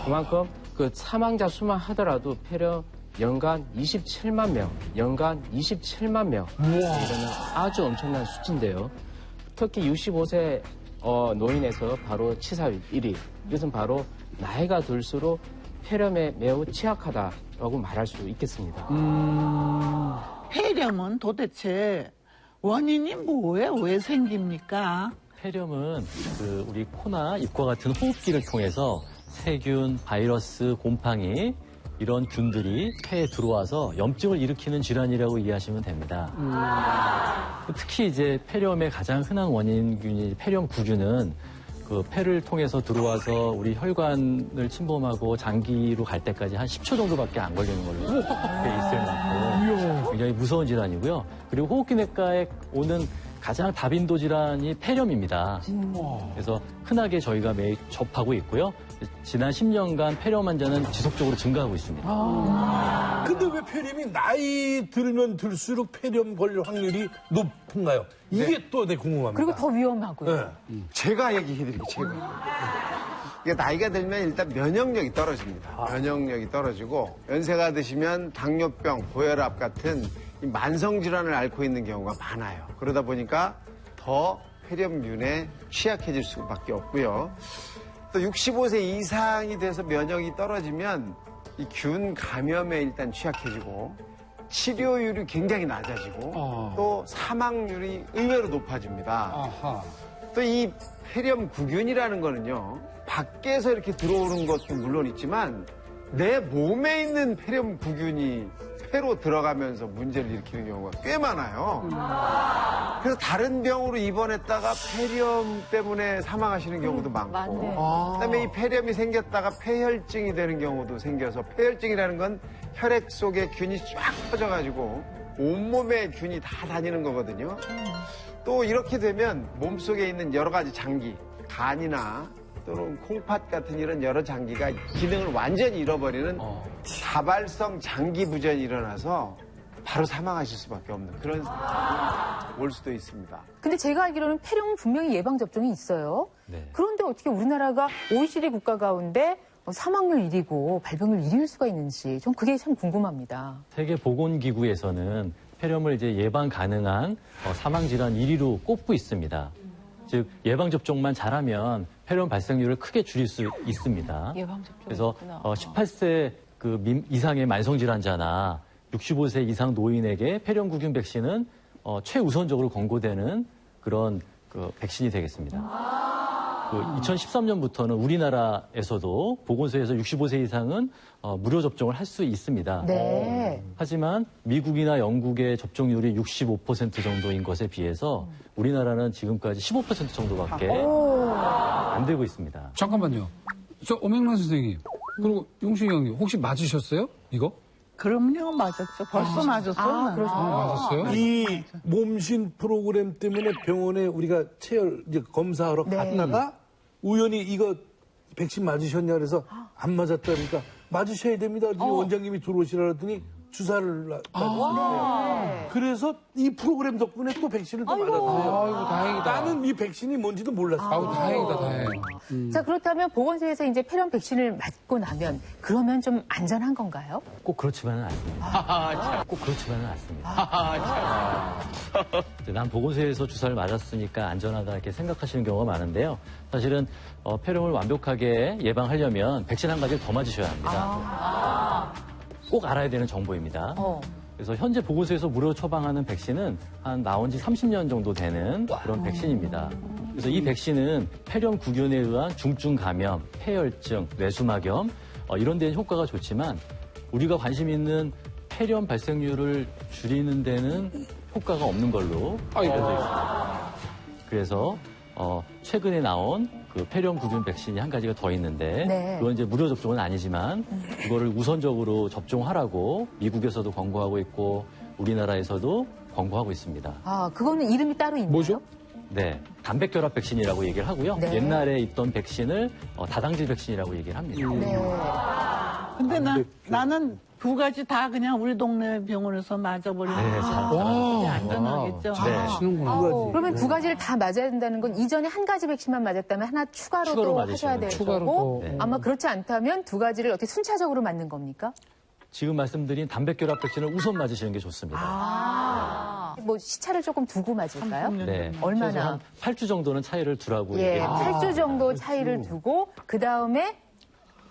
그만큼 그 사망자 수만 하더라도 폐렴 연간 27만 명, 연간 27만 명. 이거는 아주 엄청난 수치인데요. 특히 65세 노인에서 바로 치사율 1위. 이것은 바로 나이가 들수록 폐렴에 매우 취약하다라고 말할 수 있겠습니다. 폐렴은 도대체 원인이 뭐예요? 왜 생깁니까? 폐렴은 우리 코나 입과 같은 호흡기를 통해서 세균, 바이러스, 곰팡이 이런 균들이 폐에 들어와서 염증을 일으키는 질환이라고 이해하시면 됩니다. 특히 이제 폐렴의 가장 흔한 원인균이 폐렴 구균은 그 폐를 통해서 들어와서 우리 혈관을 침범하고 장기로 갈 때까지 한 10초 정도밖에 안 걸리는 걸로 돼 있을 만큼 굉장히 무서운 질환이고요. 그리고 호흡기내과에 오는 가장 다빈도 질환이 폐렴입니다. 그래서 흔하게 저희가 매일 접하고 있고요. 지난 10년간 폐렴 환자는 지속적으로 증가하고 있습니다. 근데 왜 폐렴이 나이 들면 들수록 폐렴 걸릴 확률이 높은가요? 이게 또 되게 궁금합니다. 그리고 더 위험하고요. 제가 얘기해드릴게요, 제가. 이게 나이가 들면 일단 면역력이 떨어집니다. 면역력이 떨어지고 연세가 드시면 당뇨병, 고혈압 같은 이 만성질환을 앓고 있는 경우가 많아요. 그러다 보니까 더 폐렴균에 취약해질 수밖에 없고요. 또 65세 이상이 돼서 면역이 떨어지면 이 균 감염에 일단 취약해지고 치료율이 굉장히 낮아지고 또 사망률이 의외로 높아집니다. 또 이 폐렴 구균이라는 거는요, 밖에서 이렇게 들어오는 것도 물론 있지만 내 몸에 있는 폐렴 구균이 폐로 들어가면서 문제를 일으키는 경우가 꽤 많아요. 그래서 다른 병으로 입원했다가 폐렴 때문에 사망하시는 경우도 많고, 그다음에 이 폐렴이 생겼다가 폐혈증이 되는 경우도 생겨서, 폐혈증이라는 건 혈액 속에 균이 쫙 퍼져가지고 온몸에 균이 다 다니는 거거든요. 또 이렇게 되면 몸속에 있는 여러 가지 장기, 간이나 또는 콩팥 같은 이런 여러 장기가 기능을 완전히 잃어버리는 다발성 장기 부전이 일어나서 바로 사망하실 수밖에 없는 그런 올 수도 있습니다. 근데 제가 알기로는 폐렴은 분명히 예방접종이 있어요. 네. 그런데 어떻게 우리나라가 OECD 국가 가운데 사망률 1위고 발병률 1위일 수가 있는지 전 그게 참 궁금합니다. 세계보건기구에서는 폐렴을 이제 예방 가능한 사망질환 1위로 꼽고 있습니다. 즉 예방접종만 잘하면 폐렴 발생률을 크게 줄일 수 있습니다. 그래서 18세 이상의 만성질환자나 65세 이상 노인에게 폐렴 구균 백신은 최우선적으로 권고되는 그런 백신이 되겠습니다. 2013년부터는 우리나라에서도 보건소에서 65세 이상은 무료 접종을 할 수 있습니다. 네. 하지만 미국이나 영국의 접종률이 65% 정도인 것에 비해서 우리나라는 지금까지 15% 정도밖에 안 되고 있습니다. 잠깐만요. 저 오명란 선생님, 그리고 용식이 형님 혹시 맞으셨어요? 이거? 그럼요, 맞았죠. 벌써 맞았어요. 맞았어요? 이 몸신 프로그램 때문에 병원에 우리가 이제 검사하러 갔다가 우연히 이거 백신 맞으셨냐 그래서 안 맞았다 그러니까 맞으셔야 됩니다. 원장님이 들어오시라 하더니 주사를 맞았어요. 그래서 이 프로그램 덕분에 또 백신을 또 맞았어요. 아이고, 다행이다. 나는 이 백신이 뭔지도 몰랐어요. 아우, 다행이다, 다행. 자, 그렇다면 보건소에서 이제 폐렴 백신을 맞고 나면 그러면 좀 안전한 건가요? 꼭 그렇지만은 않습니다. 꼭 그렇지만은 않습니다. 난 보건소에서 주사를 맞았으니까 안전하다 이렇게 생각하시는 경우가 많은데요. 사실은 폐렴을 완벽하게 예방하려면 백신 한 가지를 더 맞으셔야 합니다. 꼭 알아야 되는 정보입니다. 그래서 현재 보건소에서 무료 처방하는 백신은 한 나온 지 30년 정도 되는 그런 백신입니다. 그래서 이 백신은 폐렴 구균에 의한 중증 감염, 폐혈증, 뇌수막염 이런 데는 효과가 좋지만 우리가 관심 있는 폐렴 발생률을 줄이는 데는 효과가 없는 걸로 알려져 있습니다. 그래서 최근에 나온 그 폐렴 구균 백신이 한 가지가 더 있는데 그건 이제 무료 접종은 아니지만 그거를 우선적으로 접종하라고 미국에서도 권고하고 있고 우리나라에서도 권고하고 있습니다. 그거는 이름이 따로 있나요? 뭐죠? 네, 단백결합 백신이라고 얘기를 하고요. 네. 옛날에 있던 백신을 다당질 백신이라고 얘기를 합니다. 근데 나는 두 가지 다 그냥 우리 동네 병원에서 맞아버리는 네, 안전하겠죠. 그러면 두 가지를 다 맞아야 된다는 건 이전에 한 가지 백신만 맞았다면 하나 추가로 추가로 또 맞으셔야 하셔야 돼요. 되고 추가로 네. 아마 그렇지 않다면 두 가지를 어떻게 순차적으로 맞는 겁니까? 지금 말씀드린 단백결합 백신을 우선 맞으시는 게 좋습니다. 뭐 시차를 조금 두고 맞을까요? 네. 얼마나? 최소 한 8주 정도는 차이를 두라고 예, 얘기합니다. 8주 정도 차이를 두고 그 다음에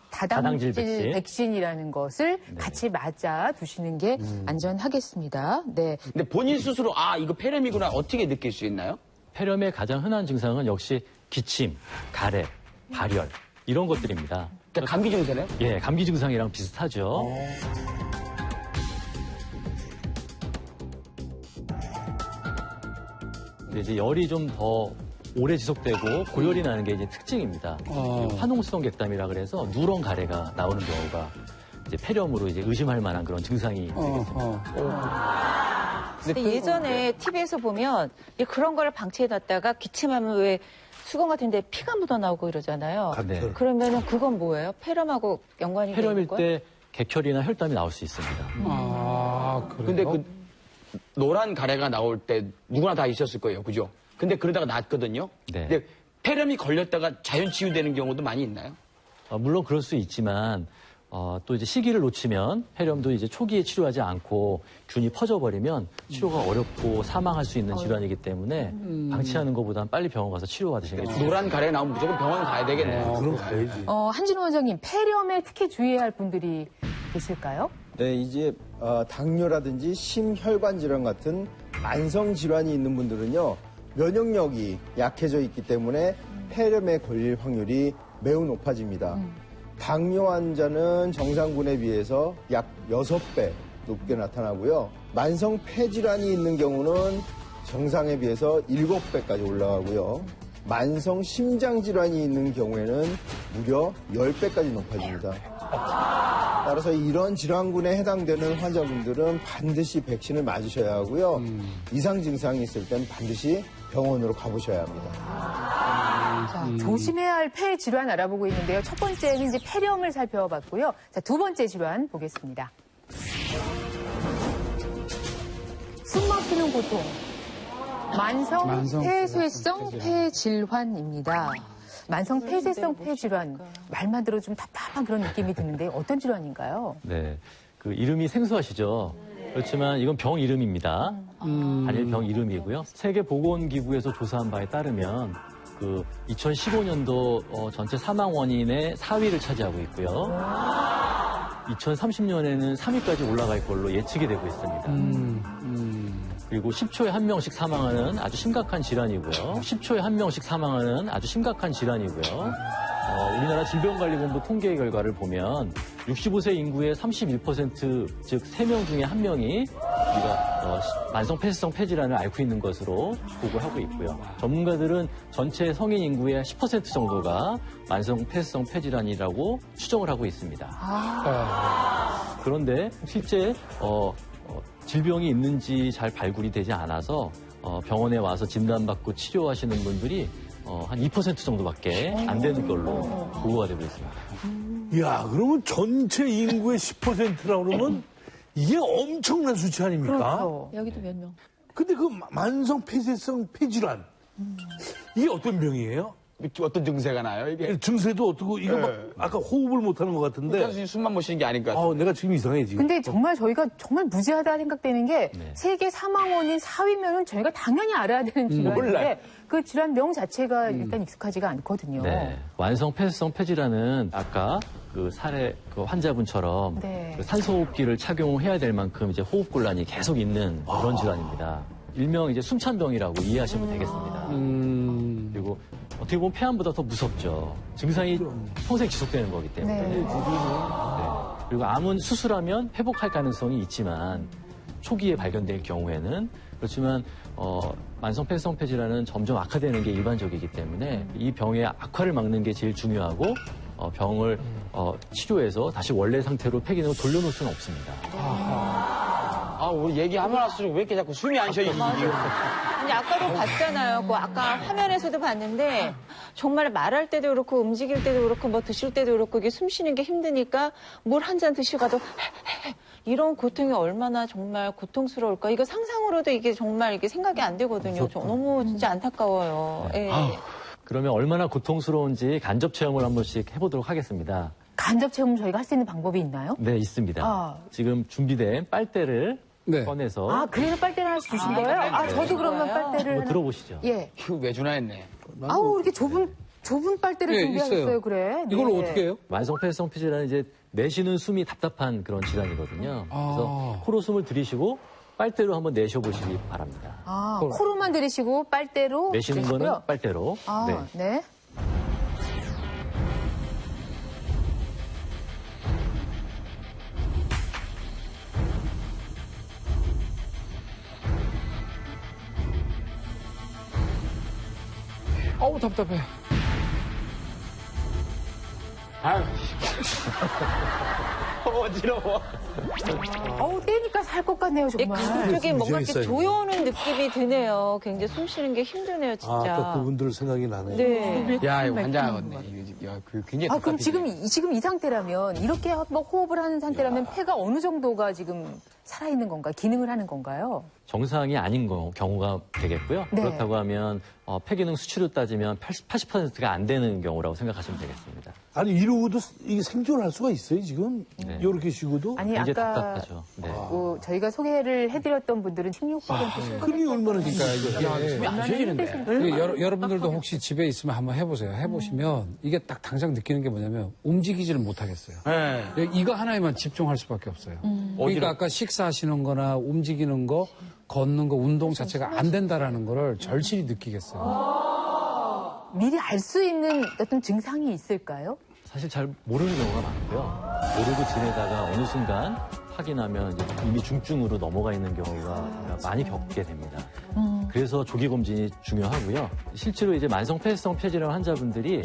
다당질 다당질 백신이라는 것을 같이 맞아 두시는 게 안전하겠습니다. 네. 근데 본인 스스로 이거 폐렴이구나 어떻게 느낄 수 있나요? 폐렴의 가장 흔한 증상은 역시 기침, 가래, 발열 이런 것들입니다. 그러니까 감기 증세네요? 예, 감기 증상이랑 비슷하죠. 근데 이제 열이 좀 더 오래 지속되고 고열이 나는 게 이제 특징입니다. 화농수동 객담이라 그래서 누런 가래가 나오는 경우가 이제 폐렴으로 이제 의심할 만한 그런 증상이 되겠습니다. 근데 예전에 TV에서 보면 그런 거를 방치해놨다가 기침하면 왜 수건 같은 데 피가 묻어나오고 이러잖아요. 네. 그러면 그건 뭐예요? 폐렴하고 연관이 되는 폐렴일 거예요? 때 객혈이나 혈담이 나올 수 있습니다. 그래요? 근데 그 노란 가래가 나올 때 누구나 다 있었을 거예요. 그죠? 근데 그러다가 낫거든요. 네. 근데 폐렴이 걸렸다가 자연 치유되는 경우도 많이 있나요? 물론 그럴 수 있지만 또 이제 시기를 놓치면 폐렴도 이제 초기에 치료하지 않고 균이 퍼져버리면 치료가 어렵고 사망할 수 있는 질환이기 때문에 방치하는 것보다는 빨리 병원 가서 치료받으시는 게 좋습니다. 노란 가래 나오면 무조건 병원 가야 되겠네요. 그럼 가야지. 한진호 원장님, 폐렴에 특히 주의해야 할 분들이 계실까요? 네, 이제 당뇨라든지 심혈관 질환 같은 만성 질환이 있는 분들은요. 면역력이 약해져 있기 때문에 폐렴에 걸릴 확률이 매우 높아집니다. 당뇨 환자는 정상군에 비해서 약 6배 높게 나타나고요. 만성 폐질환이 있는 경우는 정상에 비해서 7배까지 올라가고요. 만성 심장질환이 있는 경우에는 무려 10배까지 높아집니다. 따라서 이런 질환군에 해당되는 환자분들은 반드시 백신을 맞으셔야 하고요. 이상 증상이 있을 땐 반드시 병원으로 가보셔야 합니다. 자, 조심해야 할 폐 질환 알아보고 있는데요. 첫 번째는 이제 폐렴을 살펴봤고요. 자, 두 번째 질환 보겠습니다. 숨 막히는 고통. 만성 폐쇄성 폐질환입니다. 만성 폐쇄성 폐질환. 말만 들어 좀 답답한 그런 느낌이 드는데 어떤 질환인가요? 네, 그 이름이 생소하시죠? 그렇지만 이건 병 이름입니다. 단일 병 이름이고요. 세계보건기구에서 조사한 바에 따르면 그 2015년도 전체 사망 원인의 4위를 차지하고 있고요. 2030년에는 3위까지 올라갈 걸로 예측이 되고 있습니다. 그리고 10초에 한 명씩 사망하는 아주 심각한 질환이고요. 10초에 한 명씩 사망하는 아주 심각한 질환이고요. 우리나라 질병관리본부 통계 결과를 보면 65세 인구의 31%, 즉 3명 중에 1명이 우리가 만성 폐쇄성 폐질환을 앓고 있는 것으로 보고하고 있고요. 전문가들은 전체 성인 인구의 10% 정도가 만성 폐쇄성 폐질환이라고 추정을 하고 있습니다. 그런데 실제 질병이 있는지 잘 발굴이 되지 않아서 병원에 와서 진단받고 치료하시는 분들이 한 2% 정도밖에 안 되는 걸로 보고가 되고 있습니다. 이야, 그러면 전체 인구의 10%라고 그러면 이게 엄청난 수치 아닙니까? 그렇죠. 여기도 몇 명. 근데 그 만성 폐쇄성 폐질환, 이게 어떤 병이에요? 어떤 증세가 나요, 이게? 증세도 어떻고, 이거 막 아까 호흡을 못하는 것 같은데. 단순히 숨만 못 쉬는 게 아닐 것 같아요. 내가 지금 이상해, 지금. 근데 정말 저희가 정말 무지하다 생각되는 게 세계 사망 원인 4위면은 저희가 당연히 알아야 되는 질환인데 그 질환명 자체가 일단 익숙하지가 않거든요. 네. 완성 폐쇄성 폐질환은 아까 그 사례 그 환자분처럼 그 산소호흡기를 착용해야 될 만큼 이제 호흡곤란이 계속 있는 그런 질환입니다. 일명 이제 숨찬병이라고 이해하시면 되겠습니다. 그리고 어떻게 보면 폐암보다 더 무섭죠. 증상이 평생 지속되는 거기 때문에. 네. 그리고 암은 수술하면 회복할 가능성이 있지만 초기에 발견될 경우에는 그렇지만 만성 폐쇄성 폐질환은 점점 악화되는 게 일반적이기 때문에 이 병의 악화를 막는 게 제일 중요하고 병을 치료해서 다시 원래 상태로 폐기능을 돌려놓을 수는 없습니다. 우리 얘기하면 할수록 왜 이렇게 자꾸 숨이 안 쉬어요? 근데 아까도 봤잖아요. 그 아까 화면에서도 봤는데 정말 말할 때도 그렇고 움직일 때도 그렇고 뭐 드실 때도 그렇고 이게 숨 쉬는 게 힘드니까 물 한 잔 드시고 가도 이런 고통이 얼마나 정말 고통스러울까. 이거 상상으로도 이게 정말 이게 생각이 안 되거든요. 너무 진짜 안타까워요. 예. 그러면 얼마나 고통스러운지 간접 체험을 한 번씩 해보도록 하겠습니다. 간접 체험 저희가 할 수 있는 방법이 있나요? 네, 있습니다. 지금 준비된 빨대를 꺼내서. 그래서 빨대를 하나씩 주신 거예요? 저도 그러면 빨대를. 한번 들어보시죠. 예. 이거 왜 주나 했네. 이렇게 좁은 빨대를 준비하셨어요, 있어요. 그래. 이걸 어떻게 해요? 만성폐쇄성 폐질환은 이제 내쉬는 숨이 답답한 그런 질환이거든요. 그래서 코로 숨을 들이쉬고 빨대로 한번 내쉬어보시기 바랍니다. 코로만 들이쉬고 빨대로 내쉬는 내쉬고요? 거는 빨대로. 네. 어우, 답답해. 어지러워. 떼니까 살 것 같네요, 정말. 가슴쪽에 뭔가 이렇게 조여오는 느낌이 드네요. 굉장히 숨 쉬는 게 힘드네요, 진짜. 또 그분들 생각이 나네. 네. 야, 이거 환장하겠네. 야, 굉장히 그럼 지금 이 상태라면, 이렇게 뭐 호흡을 하는 상태라면 폐가 어느 정도가 지금 살아있는 건가요? 기능을 하는 건가요? 정상이 아닌 경우가 되겠고요. 네. 그렇다고 하면 폐기능 수치로 따지면 80%가 안 되는 경우라고 생각하시면 되겠습니다. 아니, 이러고도 이게 생존할 수가 있어요, 지금? 이렇게 쉬고도? 아니, 이제 아까 답답하죠. 네. 저희가 소개를 해드렸던 분들은 16% 그게 얼마나 그러니까 숨이 안 쉬어지는데. 여러분들도 혹시 집에 있으면 한번 해보세요. 해보시면 이게 딱 당장 느끼는 게 뭐냐면 움직이지를 못하겠어요. 이거 하나에만 집중할 수밖에 없어요. 그러니까 아까 식사하시는 거나 움직이는 거, 걷는 거, 운동 자체가 안 된다라는 거를 절실히 느끼겠어요. 미리 알 수 있는 어떤 증상이 있을까요? 사실 잘 모르는 경우가 많고요. 모르고 지내다가 어느 순간 확인하면 이제 이미 중증으로 넘어가 있는 경우가 많이 겪게 됩니다. 그래서 조기 검진이 중요하고요. 실제로 이제 만성폐쇄성 폐질환 환자분들이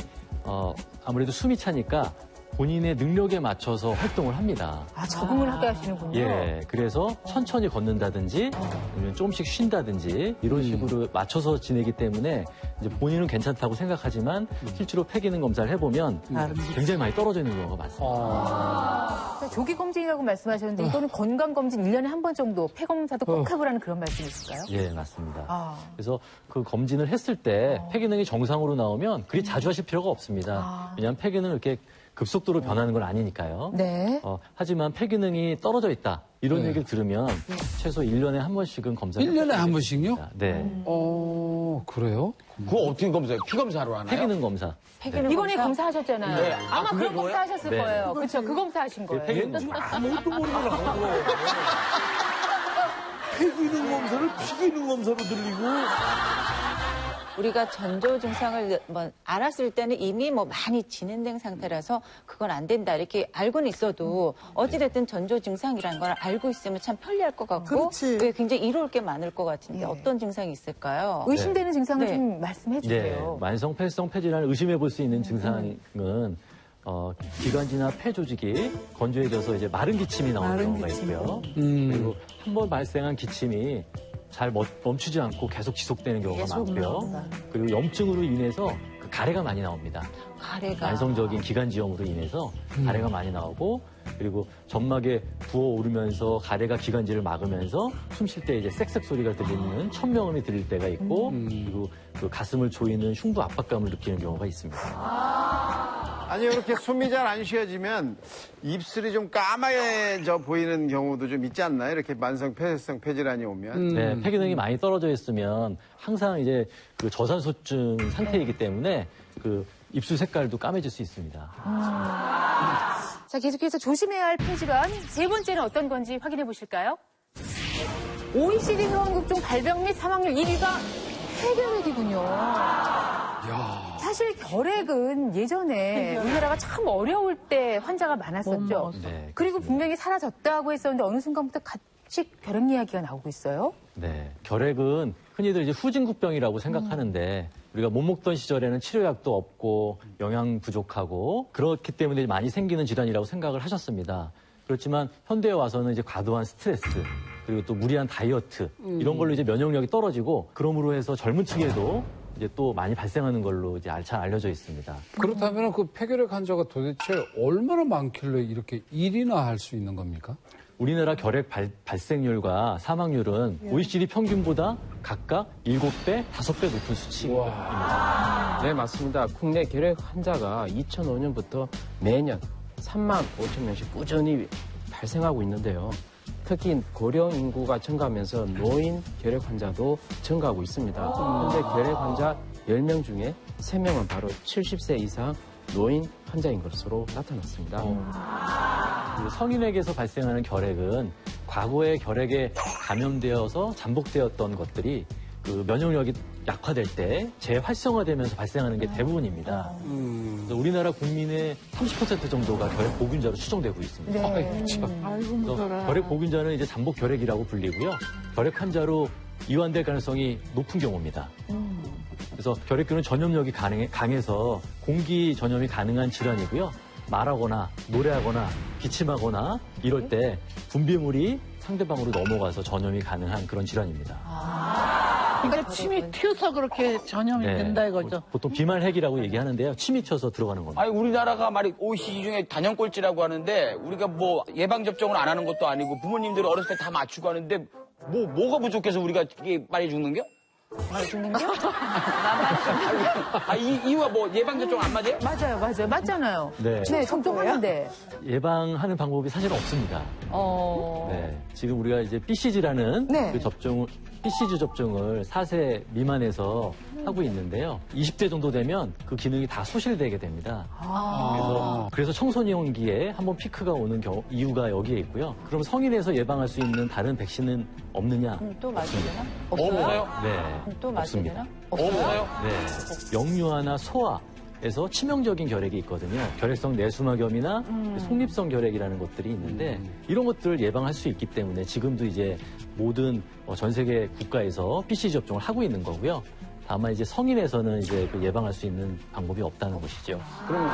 아무래도 숨이 차니까 본인의 능력에 맞춰서 활동을 합니다. 적응을 하게 하시는군요. 예, 그래서 천천히 걷는다든지 아니면 조금씩 쉰다든지 이런 식으로 맞춰서 지내기 때문에 이제 본인은 괜찮다고 생각하지만 실제로 폐기능 검사를 해보면 굉장히 많이 떨어져 있는 경우가 많습니다. 조기 검진이라고 말씀하셨는데 이거는 건강 검진 1년에 한 번 정도 폐 검사도 꼭 해보라는 그런 말씀이실까요? 예, 맞습니다. 그래서 그 검진을 했을 때 폐기능이 정상으로 나오면 그리 자주 하실 필요가 없습니다. 왜냐하면 폐기능은 이렇게 급속도로 변하는 건 아니니까요. 네. 하지만 폐기능이 떨어져 있다. 이런 얘기를 들으면 최소 1년에 한 번씩은 검사를 1년에 한 번씩요? 네. 그래요? 그거 어떻게 검사해요? 피 검사로 하나요? 폐기능 검사. 이번에 검사하셨잖아요. 네. 아마 그게 그런 뭐예요? 검사하셨을 네. 거예요. 그렇죠. 그 검사하신 거예요. 폐기능 아무것도 모르는 거라고. 폐기능 검사를 피기능 검사로 들리고. 우리가 전조 증상을 알았을 때는 이미 많이 진행된 상태라서 그건 안 된다 이렇게 알고는 있어도 어찌됐든 전조 증상이라는 걸 알고 있으면 참 편리할 것 같고 굉장히 이로울 게 많을 것 같은데 어떤 증상이 있을까요? 의심되는 증상을 좀 말씀해 주세요. 네, 만성폐쇄성 폐질환을 의심해 볼 수 있는 증상은 기관지나 폐 조직이 건조해져서 이제 마른 기침이 나오는 경우가 있고요. 그리고 한 번 발생한 기침이 잘 멈추지 않고 계속 지속되는 경우가 많고요. 그리고 염증으로 인해서 그 가래가 많이 나옵니다. 가래가. 만성적인 기관지염으로 인해서 가래가 많이 나오고 그리고 점막에 부어오르면서 가래가 기관지를 막으면서 숨 쉴 때 이제 쌕쌕 소리가 들리는 천명음이 들릴 때가 있고 그리고 그 가슴을 조이는 흉부 압박감을 느끼는 경우가 있습니다. 아니 이렇게 숨이 잘 안 쉬어지면 입술이 좀 까마해져 보이는 경우도 좀 있지 않나요? 이렇게 만성 폐쇄성 폐질환이 오면. 네, 폐기능이 많이 떨어져 있으면 항상 이제 그 저산소증 상태이기 때문에 그 입술 색깔도 까매질 수 있습니다. 자, 계속해서 조심해야 할 폐질환 세 번째는 어떤 건지 확인해 보실까요? OECD 회원국 중 발병 및 사망률 1위가 폐결핵이군요. 사실 결핵은 예전에 우리나라가 참 어려울 때 환자가 많았었죠. 네, 그리고 분명히 사라졌다고 했었는데 어느 순간부터 같이 결핵 이야기가 나오고 있어요. 네, 결핵은 흔히들 이제 후진국병이라고 생각하는데 우리가 못 먹던 시절에는 치료약도 없고 영양 부족하고 그렇기 때문에 많이 생기는 질환이라고 생각을 하셨습니다. 그렇지만 현대에 와서는 이제 과도한 스트레스 그리고 또 무리한 다이어트 이런 걸로 이제 면역력이 떨어지고 그러므로 해서 젊은 층에도 이제 또 많이 발생하는 걸로 이제 잘 알려져 있습니다. 그렇다면 그 폐결핵 환자가 도대체 얼마나 많길래 이렇게 1위나 할 수 있는 겁니까? 우리나라 결핵 발생률과 사망률은 OECD 평균보다 각각 7배, 5배 높은 수치입니다. 네, 맞습니다. 국내 결핵 환자가 2005년부터 매년 3만 5천 명씩 꾸준히 발생하고 있는데요. 특히 고령 인구가 증가하면서 노인 결핵 환자도 증가하고 있습니다. 현재 결핵 환자 10명 중에 3명은 바로 70세 이상 노인 환자인 것으로 나타났습니다. 성인에게서 발생하는 결핵은 과거의 결핵에 감염되어서 잠복되었던 것들이 그 면역력이 약화될 때 재활성화되면서 발생하는 게 대부분입니다. 그래서 우리나라 국민의 30% 정도가 결핵 보균자로 추정되고 있습니다. 네. 아이고, 무서워라. 결핵 보균자는 이제 잠복 결핵이라고 불리고요. 결핵 환자로 이완될 가능성이 높은 경우입니다. 그래서 결핵균은 전염력이 강해서 공기 전염이 가능한 질환이고요. 말하거나 노래하거나 기침하거나 이럴 때 분비물이 상대방으로 넘어가서 전염이 가능한 그런 질환입니다. 그러니까 침이 튀어서 그렇게 전염이 된다 이거죠. 보통 비말핵이라고 얘기하는데요. 침이 튀어서 들어가는 겁니다. 아니 우리나라가 말이 OECD 중에 단연꼴찌라고 하는데 우리가 뭐 예방 접종을 안 하는 것도 아니고 부모님들이 어렸을 때 다 맞추고 하는데 뭐가 부족해서 우리가 이게 많이 죽는 겨? 많이 죽는 게? 이유가 뭐 예방 접종 안 맞아요? 맞아요. 맞잖아요. 네. 네, 접종하는데. 예방하는 방법이 사실은 없습니다. 네. 지금 우리가 이제 BCG라는 그 접종을 BCG 접종을 4세 미만에서 하고 있는데요. 20대 정도 되면 그 기능이 다 소실되게 됩니다. 그래서 청소년기에 한번 피크가 오는 이유가 여기에 있고요. 그럼 성인에서 예방할 수 있는 다른 백신은 없느냐? 또 맞아야 되나? 없어요? 네. 또 맞아야 없습니다. 되나? 없어요? 네. 영유아나 소아에서 치명적인 결핵이 있거든요. 결핵성 내수막염이나 속립성 결핵이라는 것들이 있는데 이런 것들을 예방할 수 있기 때문에 지금도 이제 모든 전 세계 국가에서 BCG 접종을 하고 있는 거고요. 다만 이제 성인에서는 이제 예방할 수 있는 방법이 없다는 것이죠. 그럼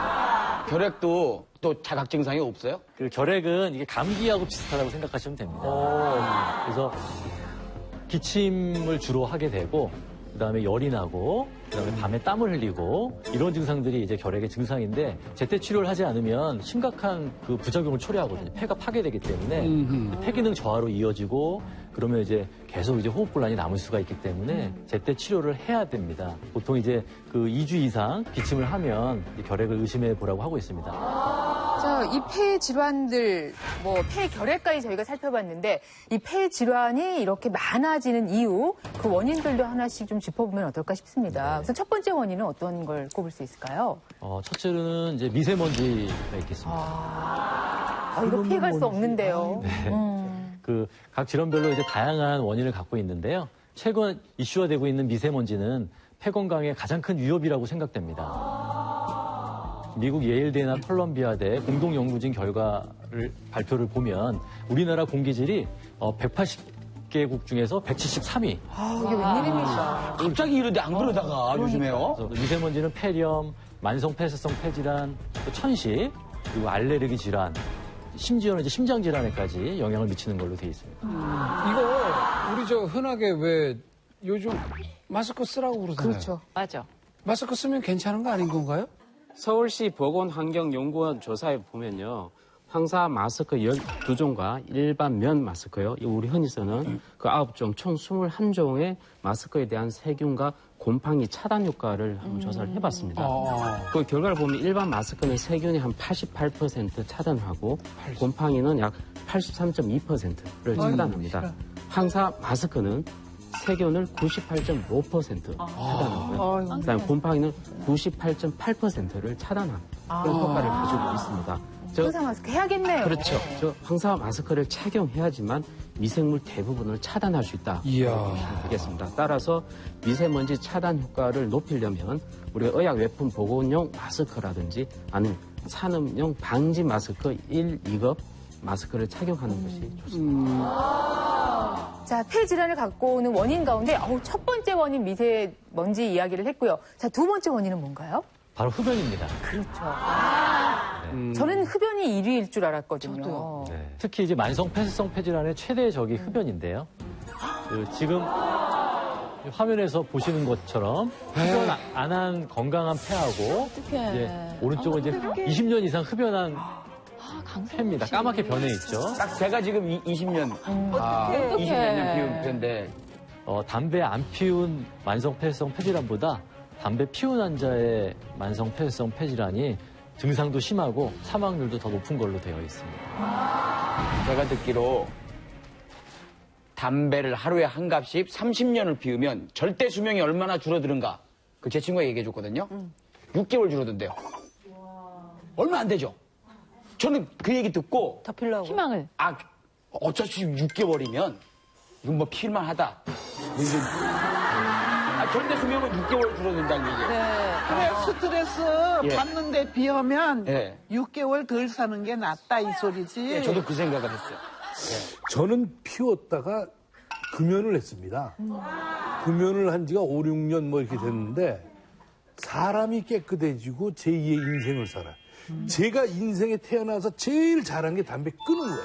결핵도 또 자각 증상이 없어요? 그 결핵은 이게 감기하고 비슷하다고 생각하시면 됩니다. 그래서 기침을 주로 하게 되고 그다음에 열이 나고 그다음에 밤에 땀을 흘리고 이런 증상들이 이제 결핵의 증상인데 제때 치료를 하지 않으면 심각한 그 부작용을 초래하거든요. 폐가 파괴되기 때문에 폐 기능 저하로 이어지고 그러면 이제 계속 이제 호흡곤란이 남을 수가 있기 때문에 제때 치료를 해야 됩니다. 보통 이제 그 2주 이상 기침을 하면 결핵을 의심해 보라고 하고 있습니다. 자, 이 폐 질환들, 폐 결핵까지 저희가 살펴봤는데, 이 폐 질환이 이렇게 많아지는 이유, 그 원인들도 하나씩 좀 짚어보면 어떨까 싶습니다. 우선 첫 번째 원인은 어떤 걸 꼽을 수 있을까요? 첫째로는 이제 미세먼지가 있겠습니다. 이거 피해갈 수 없는데요. 그 각 질환별로 이제 다양한 원인을 갖고 있는데요. 최근 이슈화되고 있는 미세먼지는 폐 건강에 가장 큰 위협이라고 생각됩니다. 미국 예일대나 컬럼비아대 공동 연구진 결과를 발표를 보면 우리나라 공기질이 180개국 중에서 173위. 이게 웬일입니까? 갑자기 이런데 안 그러다가 요즘에요? 미세먼지는 폐렴, 만성 폐쇄성 폐질환, 또 천식, 그리고 알레르기 질환, 심지어는 이제 심장 질환에까지 영향을 미치는 걸로 되어 있습니다. 이거 우리 흔하게 왜 요즘 마스크 쓰라고 그러잖아요. 그렇죠. 맞아. 마스크 쓰면 괜찮은 거 아닌 건가요? 서울시 보건환경연구원 조사에 보면요. 황사 마스크 12종과 일반 면 마스크요. 우리 흔히 쓰는 그 9종, 총 21종의 마스크에 대한 세균과 곰팡이 차단 효과를 한번 조사를 해봤습니다. 그 결과를 보면 일반 마스크는 세균이 한 88% 차단하고 곰팡이는 약 83.2%를 차단합니다. 황사 마스크는 세균을 98.5% 차단하고요. 그다음에 곰팡이는 98.8%를 차단하는 그런 효과를 가지고 있습니다. 황사 마스크 해야겠네요. 그렇죠. 황사 마스크를 착용해야지만 미생물 대부분을 차단할 수 있다. 보시면 되겠습니다. 따라서 미세먼지 차단 효과를 높이려면 우리가 의약 외품 보건용 마스크라든지 아니면 산업용 방지 마스크 1, 2급 마스크를 착용하는 것이 좋습니다. 자, 폐 질환을 갖고 오는 원인 가운데 첫 번째 원인 미세먼지 이야기를 했고요. 자, 두 번째 원인은 뭔가요? 바로 흡연입니다. 그렇죠. 저는 흡연이 1위일 줄 알았거든요. 네. 특히 이제 만성 폐쇄성 폐질환의 최대 적이 흡연인데요. 지금 화면에서 보시는 것처럼 흡연 안 한 건강한 폐하고 이제 오른쪽은 이제 20년 이상 흡연한 폐입니다. 까맣게 변해 있죠. 딱 제가 지금 20년, 20몇 년 피운 폐인데 담배 안 피운 만성 폐쇄성 폐질환보다 담배 피운 환자의 만성 폐쇄성 폐질환이 증상도 심하고 사망률도 더 높은 걸로 되어 있습니다. 제가 듣기로 담배를 하루에 한 갑씩 30년을 피우면 절대 수명이 얼마나 줄어드는가 그 제 친구가 얘기해 줬거든요. 6개월 줄어든대요. 얼마 안 되죠. 저는 그 얘기 듣고 더 피려고 희망을 어차피 6개월이면 이건 뭐 피울만 하다. 절대 수명은 6개월 줄어든다는 얘기예요. 그래, 스트레스 예. 받는데 비하면 예. 6개월 덜 사는 게 낫다 이 소리지. 예, 저도 그 생각을 했어요. 저는 피웠다가 금연을 했습니다. 금연을 한 지가 5, 6년 뭐 이렇게 됐는데 사람이 깨끗해지고 제2의 인생을 살아요. 제가 인생에 태어나서 제일 잘한 게 담배 끊은 거예요.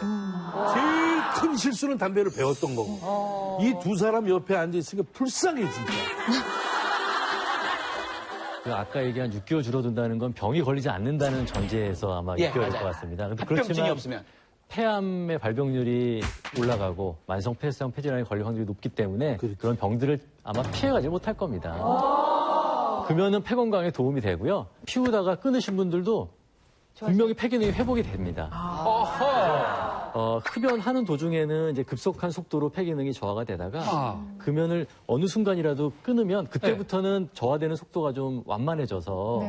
제일 큰 실수는 담배를 배웠던 거고. 이 두 사람 옆에 앉아있으니까 불쌍해 진짜. 아까 얘기한 6개월 줄어든다는 건 병이 걸리지 않는다는 전제에서 아마 6개월일 것 같습니다. 근데 합병증이 없으면. 폐암의 발병률이 올라가고 만성 폐쇄성 폐질환에 걸릴 확률이 높기 때문에 그런 병들을 아마 피해가지 못할 겁니다. 금연은 폐 건강에 도움이 되고요. 피우다가 끊으신 분들도 분명히 폐 기능이 회복이 됩니다. 흡연하는 도중에는 이제 급속한 속도로 폐 기능이 저하가 되다가 금연을 어느 순간이라도 끊으면 그때부터는 저하되는 속도가 좀 완만해져서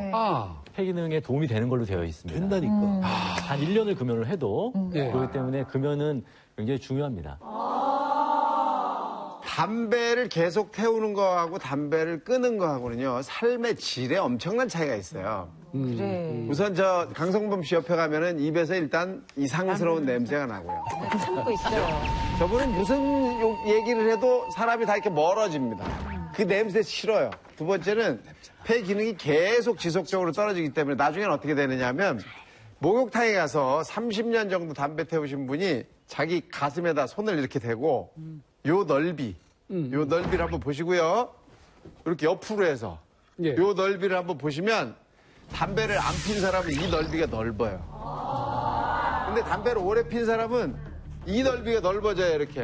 폐 기능에 도움이 되는 걸로 되어 있습니다. 된다니까. 한 1년을 금연을 해도 그렇기 때문에 금연은 굉장히 중요합니다. 담배를 계속 태우는 거하고 담배를 끄는 거하고는요, 삶의 질에 엄청난 차이가 있어요. 그래. 우선 저 강성범 씨 옆에 가면은 입에서 일단 이상스러운 냄새가 나고요. 참고 있어요. 저분은 무슨 얘기를 해도 사람이 다 이렇게 멀어집니다. 그 냄새 싫어요. 두 번째는 폐 기능이 계속 지속적으로 떨어지기 때문에 나중에는 어떻게 되느냐 하면 목욕탕에 가서 30년 정도 담배 태우신 분이 자기 가슴에다 손을 이렇게 대고 요 넓이를 한번 보시고요. 이렇게 옆으로 해서 요 넓이를 한번 보시면 담배를 안 핀 사람은 이 넓이가 넓어요. 근데 담배를 오래 핀 사람은 이 넓이가 넓어져요, 이렇게.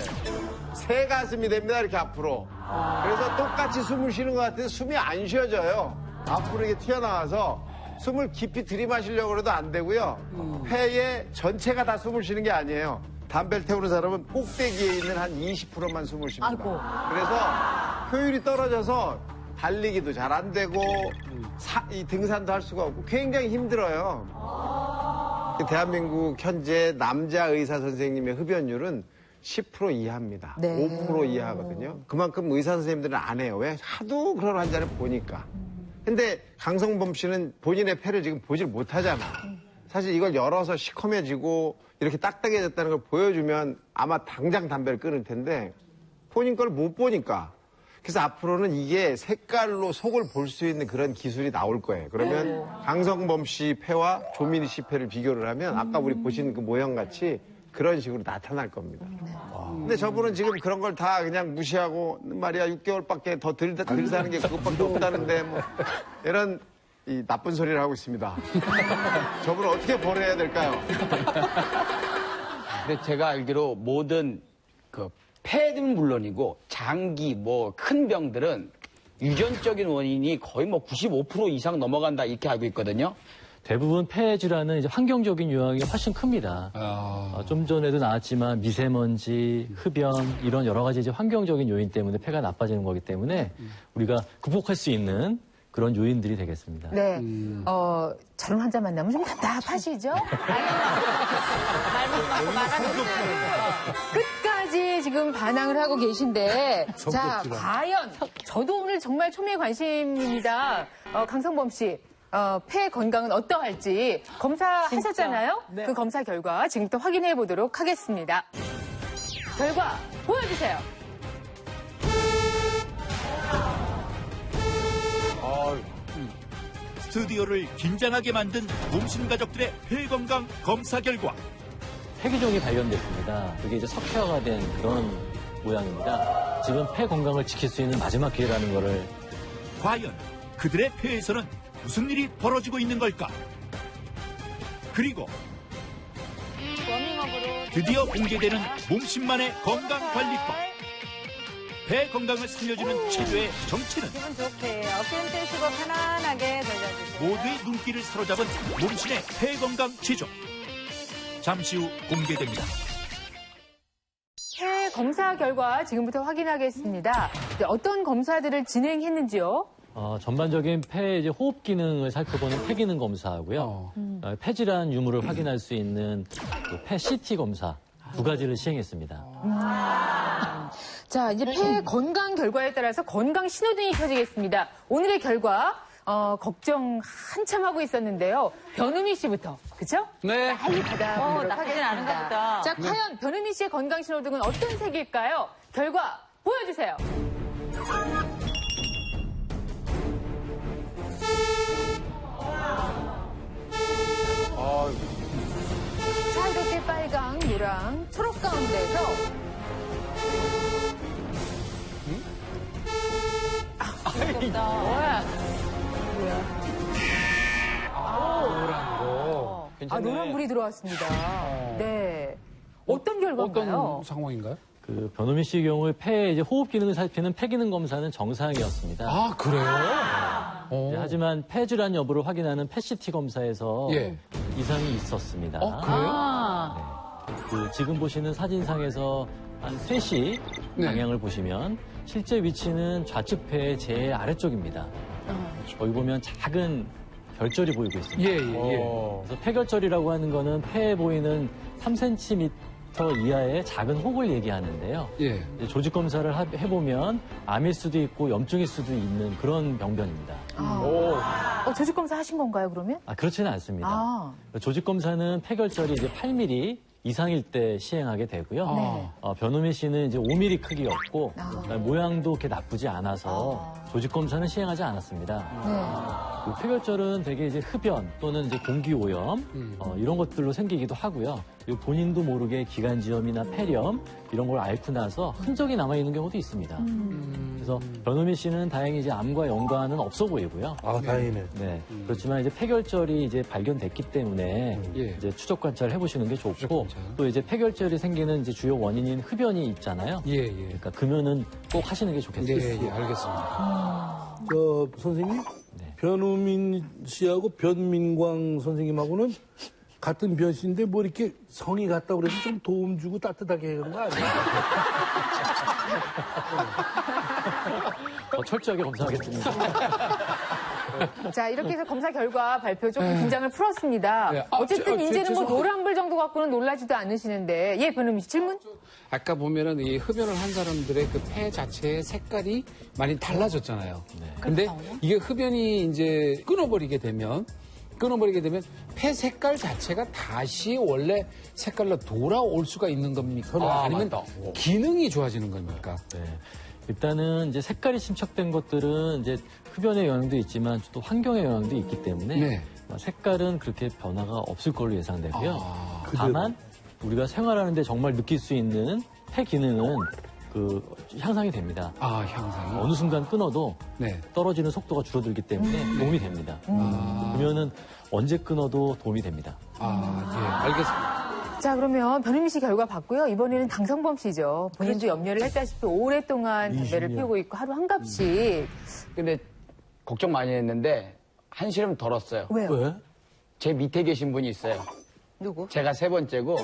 새 가슴이 됩니다, 이렇게 앞으로. 그래서 똑같이 숨을 쉬는 것 같아서 숨이 안 쉬어져요. 앞으로 이렇게 튀어나와서 숨을 깊이 들이마시려고 해도 안 되고요. 폐의 전체가 다 숨을 쉬는 게 아니에요. 담배를 태우는 사람은 꼭대기에 있는 한 20%만 숨을 쉽니다. 그래서 효율이 떨어져서 달리기도 잘 안 되고 이 등산도 할 수가 없고 굉장히 힘들어요. 대한민국 현재 남자 의사 선생님의 흡연율은 10% 이하입니다. 5% 이하거든요. 그만큼 의사 선생님들은 안 해요. 왜? 하도 그런 환자를 보니까. 근데 강성범 씨는 본인의 폐를 지금 보질 못하잖아. 사실 이걸 열어서 시커매지고 이렇게 딱딱해졌다는 걸 보여주면 아마 당장 담배를 끊을 텐데 본인 걸 못 보니까. 그래서 앞으로는 이게 색깔로 속을 볼 수 있는 그런 기술이 나올 거예요. 그러면 강성범 씨 폐와 조민희 씨 폐를 비교를 하면 아까 우리 보신 그 모형 같이 그런 식으로 나타날 겁니다. 근데 저분은 지금 그런 걸 다 그냥 무시하고 말이야 6개월밖에 더 덜 사는 게 그것밖에 없다는데 뭐 이런 이 나쁜 소리를 하고 있습니다. 저분을 어떻게 벌해야 될까요? 근데 제가 알기로 모든 그 폐는 물론이고 장기 뭐 큰 병들은 유전적인 원인이 거의 뭐 95% 이상 넘어간다 이렇게 알고 있거든요. 대부분 폐 질환은 이제 환경적인 요인이 훨씬 큽니다. 좀 전에도 나왔지만 미세먼지, 흡연 이런 여러 가지 이제 환경적인 요인 때문에 폐가 나빠지는 거기 때문에 우리가 극복할 수 있는 그런 요인들이 되겠습니다. 네. 저런 환자 만나면 좀 답답하시죠? 말만 말하는 끝까지 지금 반항을 하고 계신데 자, 과연 저도 오늘 정말 초미의 관심입니다. 강성범 씨. 폐 건강은 어떠할지 검사하셨잖아요? 네. 그 검사 결과 지금부터 확인해 보도록 하겠습니다. 결과 보여주세요. 스튜디오를 긴장하게 만든 몸신 가족들의 폐 건강 검사 결과. 폐기종이 발견됐습니다. 그게 이제 석회화가 된 그런 모양입니다. 지금 폐 건강을 지킬 수 있는 마지막 기회라는 거를. 과연 그들의 폐에서는 무슨 일이 벌어지고 있는 걸까? 그리고 드디어 공개되는 몸신만의 건강관리법. 폐 건강을 살려주는 치료의 정체는? 기분 좋게 어깨 쓰고 편안하게 돌려주세요. 모두의 눈길을 사로잡은 몸신의 폐 건강 치료. 잠시 후 공개됩니다. 폐 검사 결과 지금부터 확인하겠습니다. 어떤 검사들을 진행했는지요? 전반적인 폐 이제 호흡 기능을 살펴보는 폐 기능 검사하고요. 폐 질환 유무를 확인할 수 있는 폐 CT 검사 두 가지를 시행했습니다. 자, 이제 폐 건강 결과에 따라서 건강 신호등이 켜지겠습니다. 오늘의 결과 걱정 한참 하고 있었는데요. 변우미 씨부터, 그렇죠? 네. 빨리 받아보도록 나쁘진 않은가 하겠습니다. 보다. 자, 과연 변우미 씨의 건강 신호등은 어떤 색일까요? 결과 보여주세요. 자, 이렇게 빨강, 노랑, 초록 가운데에서 뭐야? 노란 거. 노란불이 들어왔습니다. 네. 어떤 결과인가요? 어떤 상황인가요? 그 변호민 씨의 경우에 폐 이제 호흡 기능을 살피는 폐 기능 검사는 정상이었습니다. 아, 그래요? 네, 하지만 폐 질환 여부를 확인하는 펫 CT 검사에서 예. 이상이 있었습니다. 그래요? 그 지금 보시는 사진상에서 한 3시 네. 방향을 보시면 실제 위치는 좌측 폐의 제일 아래쪽입니다. 여기 보면 작은 결절이 보이고 있습니다. 예. 그래서 폐결절이라고 하는 거는 폐에 보이는 3cm 이하의 작은 혹을 얘기하는데요. 예. 이제 조직 검사를 해보면 암일 수도 있고 염증일 수도 있는 그런 병변입니다. 조직 검사 하신 건가요, 그러면? 그렇지는 않습니다. 조직 검사는 폐결절이 이제 8mm 이상일 때 시행하게 되고요. 네. 변우미 씨는 이제 5mm 크기였고 모양도 그렇게 나쁘지 않아서 조직 검사는 시행하지 않았습니다. 그 폐결절은 되게 이제 흡연 또는 이제 공기 오염 이런 것들로 생기기도 하고요. 그리고 본인도 모르게 기관지염이나 폐렴 이런 걸 앓고 나서 흔적이 남아 있는 경우도 있습니다. 그래서 변우미 씨는 다행히 이제 암과 연관은 없어 보이고요. 다행이네. 네. 그렇지만 이제 폐결절이 이제 발견됐기 때문에 이제 추적 관찰을 해보시는 게 좋고 또 이제 폐결절이 생기는 이제 주요 원인인 흡연이 있잖아요. 그러니까 금연은 꼭 하시는 게 좋겠습니다. 예, 알겠습니다. 선생님, 변우민 씨하고 변민광 선생님하고는 같은 변씨인데 뭐 이렇게 성이 같다고 그래서 좀 도움 주고 따뜻하게 그런 거 아니에요? 철저하게 검사하겠습니다. 자, 이렇게 해서 검사 결과 발표 조금 긴장을 풀었습니다. 어쨌든 이제는 뭐 노란불 정도 갖고는 놀라지도 않으시는데. 예, 변우민 씨 질문? 아까 보면은 이 흡연을 한 사람들의 그 폐 자체의 색깔이 많이 달라졌잖아요. 근데 이게 흡연이 이제 끊어버리게 되면 폐 색깔 자체가 다시 원래 색깔로 돌아올 수가 있는 겁니까? 아니면 기능이 좋아지는 겁니까? 네. 일단은 이제 색깔이 침착된 것들은 이제 흡연의 영향도 있지만 또 환경의 영향도 있기 때문에 색깔은 그렇게 변화가 없을 걸로 예상되고요. 다만 우리가 생활하는데 정말 느낄 수 있는 폐 기능은 그 향상이 됩니다. 향상이? 어느 순간 끊어도 떨어지는 속도가 줄어들기 때문에 도움이 됩니다. 그러면은 언제 끊어도 도움이 됩니다. 알겠습니다. 자, 그러면 변우민 씨 결과 봤고요. 이번에는 강성범 씨죠. 본인도 염려를 했다시피 오랫동안 담배를 피우고 있고 하루 한 갑씩. 근데 걱정 많이 했는데 한시름 덜었어요. 왜요? 왜? 제 밑에 계신 분이 있어요. 누구? 제가 세 번째고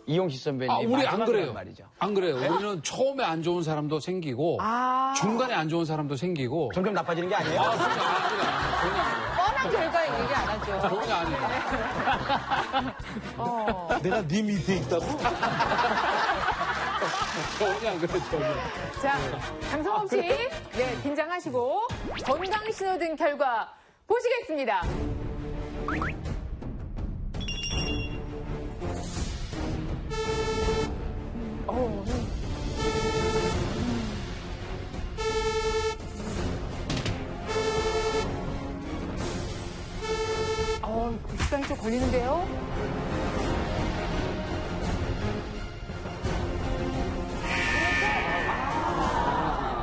이용식 선배님 우리 안 그래요. 말이죠. 안 그래요. 우리는 처음에 안 좋은 사람도 생기고 중간에 안 좋은 사람도 생기고 점점 나빠지는 게 아니에요? 뻔한 결과 얘기 안 하죠. 전혀 아니에요. 내가 네 밑에 있다고? 전혀 안 그래, 전혀. 자, 강성범 씨, 긴장하시고 건강 신호등 결과 보시겠습니다. 시간이 좀 걸리는데요.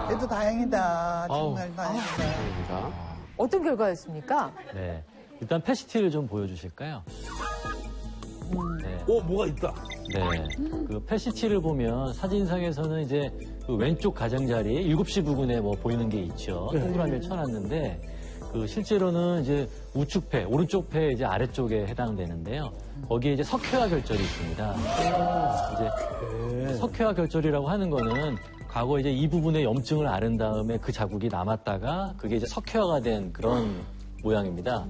그래도 다행이다. 정말 다행이다. 어떤 결과였습니까? 네. 일단 패시티를 좀 보여주실까요? 네. 뭐가 있다. 네. 그 패시티를 보면 사진상에서는 이제 그 왼쪽 가장자리 7시 부근에 뭐 보이는 게 있죠. 동그라미를 쳐놨는데 그 실제로는 이제 우측 폐, 오른쪽 폐 이제 아래쪽에 해당되는데요. 거기에 이제 석회화 결절이 있습니다. 이제 석회화 결절이라고 하는 거는 과거 이제 이 부분에 염증을 앓은 다음에 그 자국이 남았다가 그게 이제 석회화가 된 그런 모양입니다.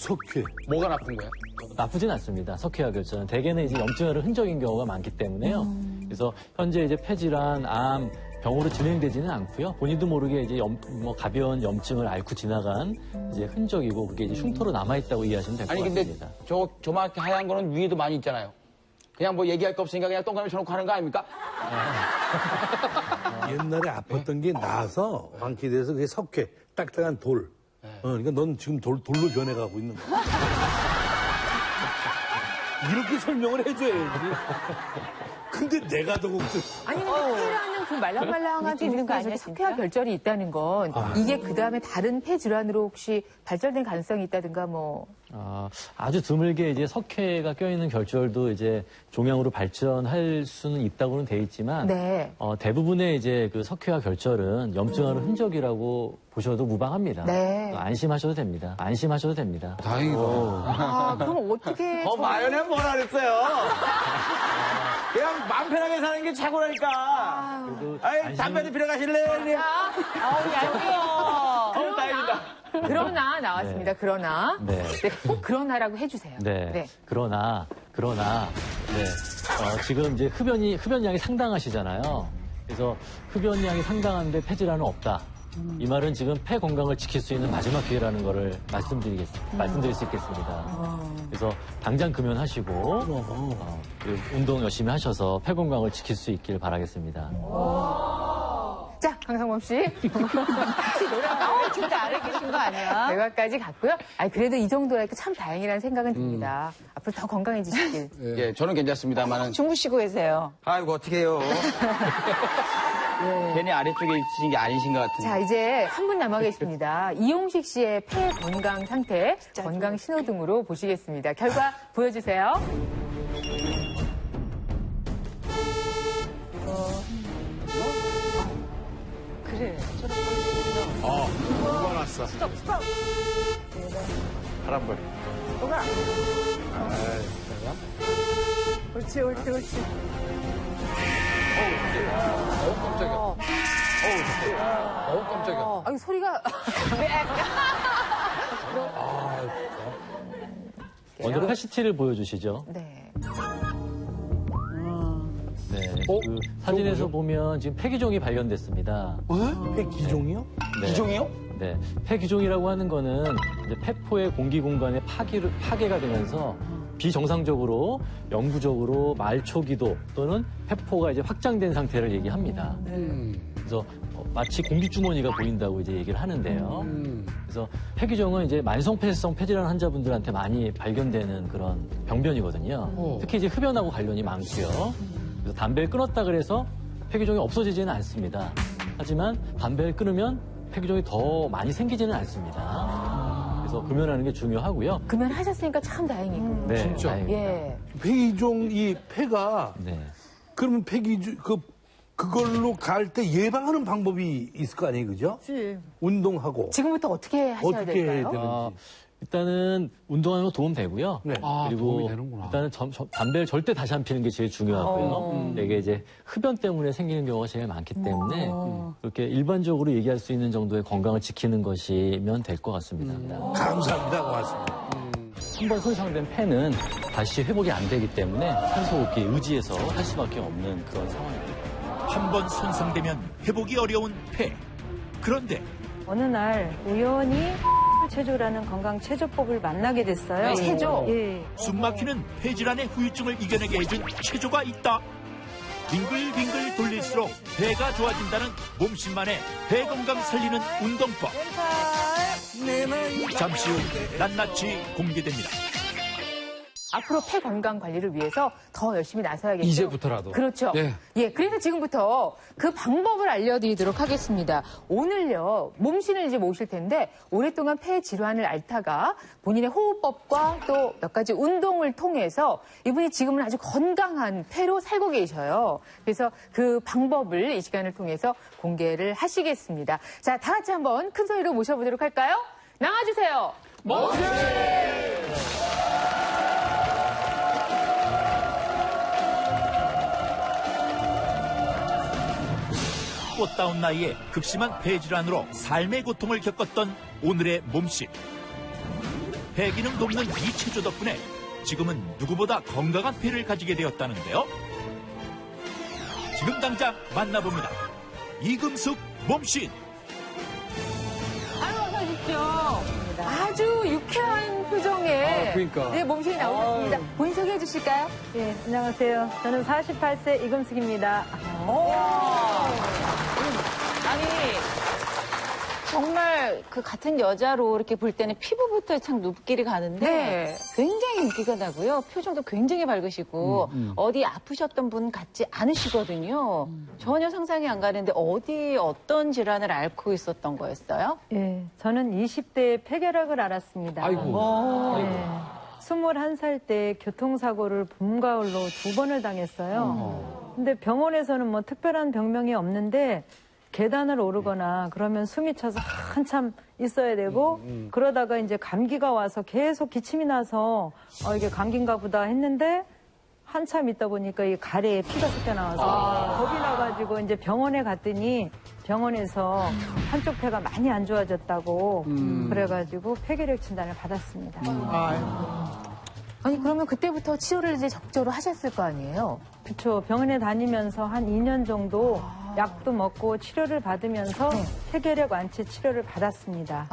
석회. 뭐가 나쁜 거야? 나쁘진 않습니다. 석회화 결절은 대개는 이제 염증을 앓은 흔적인 경우가 많기 때문에요. 그래서 현재 이제 폐질환, 암, 병으로 진행되지는 않고요. 본인도 모르게 이제 가벼운 염증을 앓고 지나간 이제 흔적이고 그게 이제 흉터로 남아있다고 이해하시면 될 것 같습니다. 근데 저만큼 하얀 거는 위에도 많이 있잖아요. 그냥 뭐 얘기할 거 없으니까 그냥 동그라미 쳐놓고 하는 거 아닙니까? 옛날에 아팠던 게 나서 완쾌 돼서 그게 석회, 딱딱한 돌. 그러니까 넌 지금 돌로 변해가고 있는 거야. 이렇게 설명을 해줘야지. 근데 내가 더 걱정. 아니, 근데 폐라는 그 말랑말랑한 부분에 석회화 결절이 있다는 건 이게 그 다음에 다른 폐 질환으로 혹시 발전된 가능성이 있다든가 뭐. 아주 드물게 이제 석회가 껴있는 결절도 이제 종양으로 발전할 수는 있다고는 돼 있지만 네. 대부분의 이제 그 석회화 결절은 염증하는 흔적이라고 보셔도 무방합니다. 네. 안심하셔도 됩니다. 안심하셔도 됩니다. 다행이다. 그럼 어떻게. 마연은 뭐라 그랬어요? 그냥 마음 편하게 사는 게 최고라니까. 아이, 담배도 피러 가실래? 얄미워. 다행이다. 그러나 나왔습니다. 네. 그러나. 네. 네, 꼭 그러나라고 해주세요. 네. 그러나, 네. 지금 이제 흡연량이 상당하시잖아요. 그래서 흡연량이 상당한데 폐질환은 없다. 이 말은 지금 폐 건강을 지킬 수 있는 마지막 기회라는 거를 말씀드릴 수 있겠습니다. 그래서 당장 금연하시고 운동 열심히 하셔서 폐 건강을 지킬 수 있길 바라겠습니다. 자, 강상범 씨. 진짜 아래 계신 거 아니야? 결과까지 갔고요. 그래도 이 정도라니까 참 다행이라는 생각은 듭니다. 앞으로 더 건강해지시길. 예, 저는 괜찮습니다만은. 주무시고 계세요. 아이고, 어떡해요. 괜히 아래쪽에 있으신 게 아니신 것 같은데. 자, 이제 한 분 남아 계십니다. 이용식 씨의 폐 건강 상태, 건강 신호등으로 보시겠습니다. 결과 보여주세요. 그래. 누가 났어? 스톱. 바람벌이. 뭐가? 옳지. 깜짝이야. 깜짝이야. 아니, 소리가. 먼저 패시티를 보여주시죠. 네. 네. 그 사진에서 보면 지금 폐기종이 발견됐습니다. 폐기종이요? 네. 기종이요? 네. 폐기종이라고 하는 거는 이제 폐포의 공기 공간에 파괴가 되면서 비정상적으로 영구적으로 말초기도 또는 폐포가 이제 확장된 상태를 얘기합니다. 그래서 마치 공기주머니가 보인다고 이제 얘기를 하는데요. 그래서 폐기종은 이제 만성폐쇄성 폐질환 환자분들한테 많이 발견되는 그런 병변이거든요. 특히 이제 흡연하고 관련이 많고요. 그래서 담배를 끊었다 그래서 폐기종이 없어지지는 않습니다. 하지만 담배를 끊으면 폐기종이 더 많이 생기지는 않습니다. 그래서 금연하는 게 중요하고요. 금연하셨으니까 참 다행이고. 네, 진짜. 다행입니다. 예. 폐기종 이 폐가 네. 그러면 폐기종 그걸로 갈 때 예방하는 방법이 있을 거 아니에요, 그죠? 그렇지. 운동하고 지금부터 어떻게 하셔야 어떻게 해야 될까요? 되는지. 일단은 운동하는 거 도움 되고요. 네. 그리고 도움이 되는구나. 일단은 담배를 절대 다시 안 피는 게 제일 중요하고요. 이게 이제 흡연 때문에 생기는 경우가 제일 많기 때문에 그렇게 일반적으로 얘기할 수 있는 정도의 건강을 지키는 것이면 될 것 같습니다. 감사합니다. 고맙습니다. 한번 손상된 폐는 다시 회복이 안 되기 때문에 산소호흡기 의지해서 할 수밖에 없는 그런 상황입니다. 한 번 손상되면 회복이 어려운 폐. 그런데 어느 날 우연히 체조라는 건강 체조법을 만나게 됐어요. 체조? 예. 숨막히는 폐질환의 후유증을 이겨내게 해준 체조가 있다. 빙글빙글 돌릴수록 배가 좋아진다는 몸신만의 배 건강 살리는 운동법. 잠시 후 낱낱이 공개됩니다. 앞으로 폐 건강 관리를 위해서 더 열심히 나서야겠죠. 이제부터라도. 그렇죠. 예. 그래서 지금부터 그 방법을 알려드리도록 하겠습니다. 오늘요, 몸신을 이제 모실 텐데, 오랫동안 폐 질환을 앓다가 본인의 호흡법과 또 몇 가지 운동을 통해서 이분이 지금은 아주 건강한 폐로 살고 계셔요. 그래서 그 방법을 이 시간을 통해서 공개를 하시겠습니다. 자, 다 같이 한번 큰 소리로 모셔보도록 할까요? 나와주세요. 몸신! 꽃다운 나이에 극심한 폐질환으로 삶의 고통을 겪었던 오늘의 몸신. 폐기능 돕는 이 체조 덕분에 지금은 누구보다 건강한 폐를 가지게 되었다는데요. 지금 당장 만나봅니다. 이금숙 몸신. 아유, 어서 오십시오. 아주 유쾌한 표정에 그러니까. 네, 몸신이 나오셨습니다. 본인 소개해 주실까요? 예, 안녕하세요. 저는 48세 이금숙입니다. 아니, 정말 그 같은 여자로 이렇게 볼 때는 피부부터 참 눈길이 가는데 네. 굉장히 인기가 나고요. 표정도 굉장히 밝으시고 어디 아프셨던 분 같지 않으시거든요. 전혀 상상이 안 가는데 어떤 질환을 앓고 있었던 거였어요? 예, 저는 20대에 폐결핵을 앓았습니다. 아이고. 네. 21살 때 교통사고를 봄, 가을로 2번을 당했어요. 근데 병원에서는 뭐 특별한 병명이 없는데 계단을 오르거나 그러면 숨이 차서 한참 있어야 되고 그러다가 이제 감기가 와서 계속 기침이 나서 이게 감기인가 보다 했는데 한참 있다 보니까 이 가래에 피가 섞여 나와서 겁이 나가지고 이제 병원에 갔더니 병원에서 한쪽 폐가 많이 안 좋아졌다고 그래가지고 폐결핵 진단을 받았습니다. 아니, 그러면 그때부터 치료를 이제 적절히 하셨을 거 아니에요? 그렇죠. 병원에 다니면서 한 2년 정도 약도 먹고 치료를 받으면서 폐결핵 완치 치료를 받았습니다.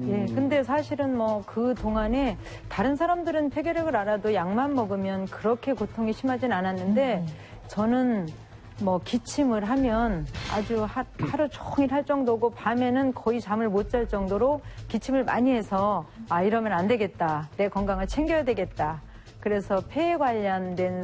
예, 근데 사실은 뭐 그 동안에 다른 사람들은 폐결핵을 앓아도 약만 먹으면 그렇게 고통이 심하진 않았는데 저는 뭐 기침을 하면 아주 하루 종일 할 정도고 밤에는 거의 잠을 못 잘 정도로 기침을 많이 해서 이러면 안 되겠다. 내 건강을 챙겨야 되겠다. 그래서 폐에 관련된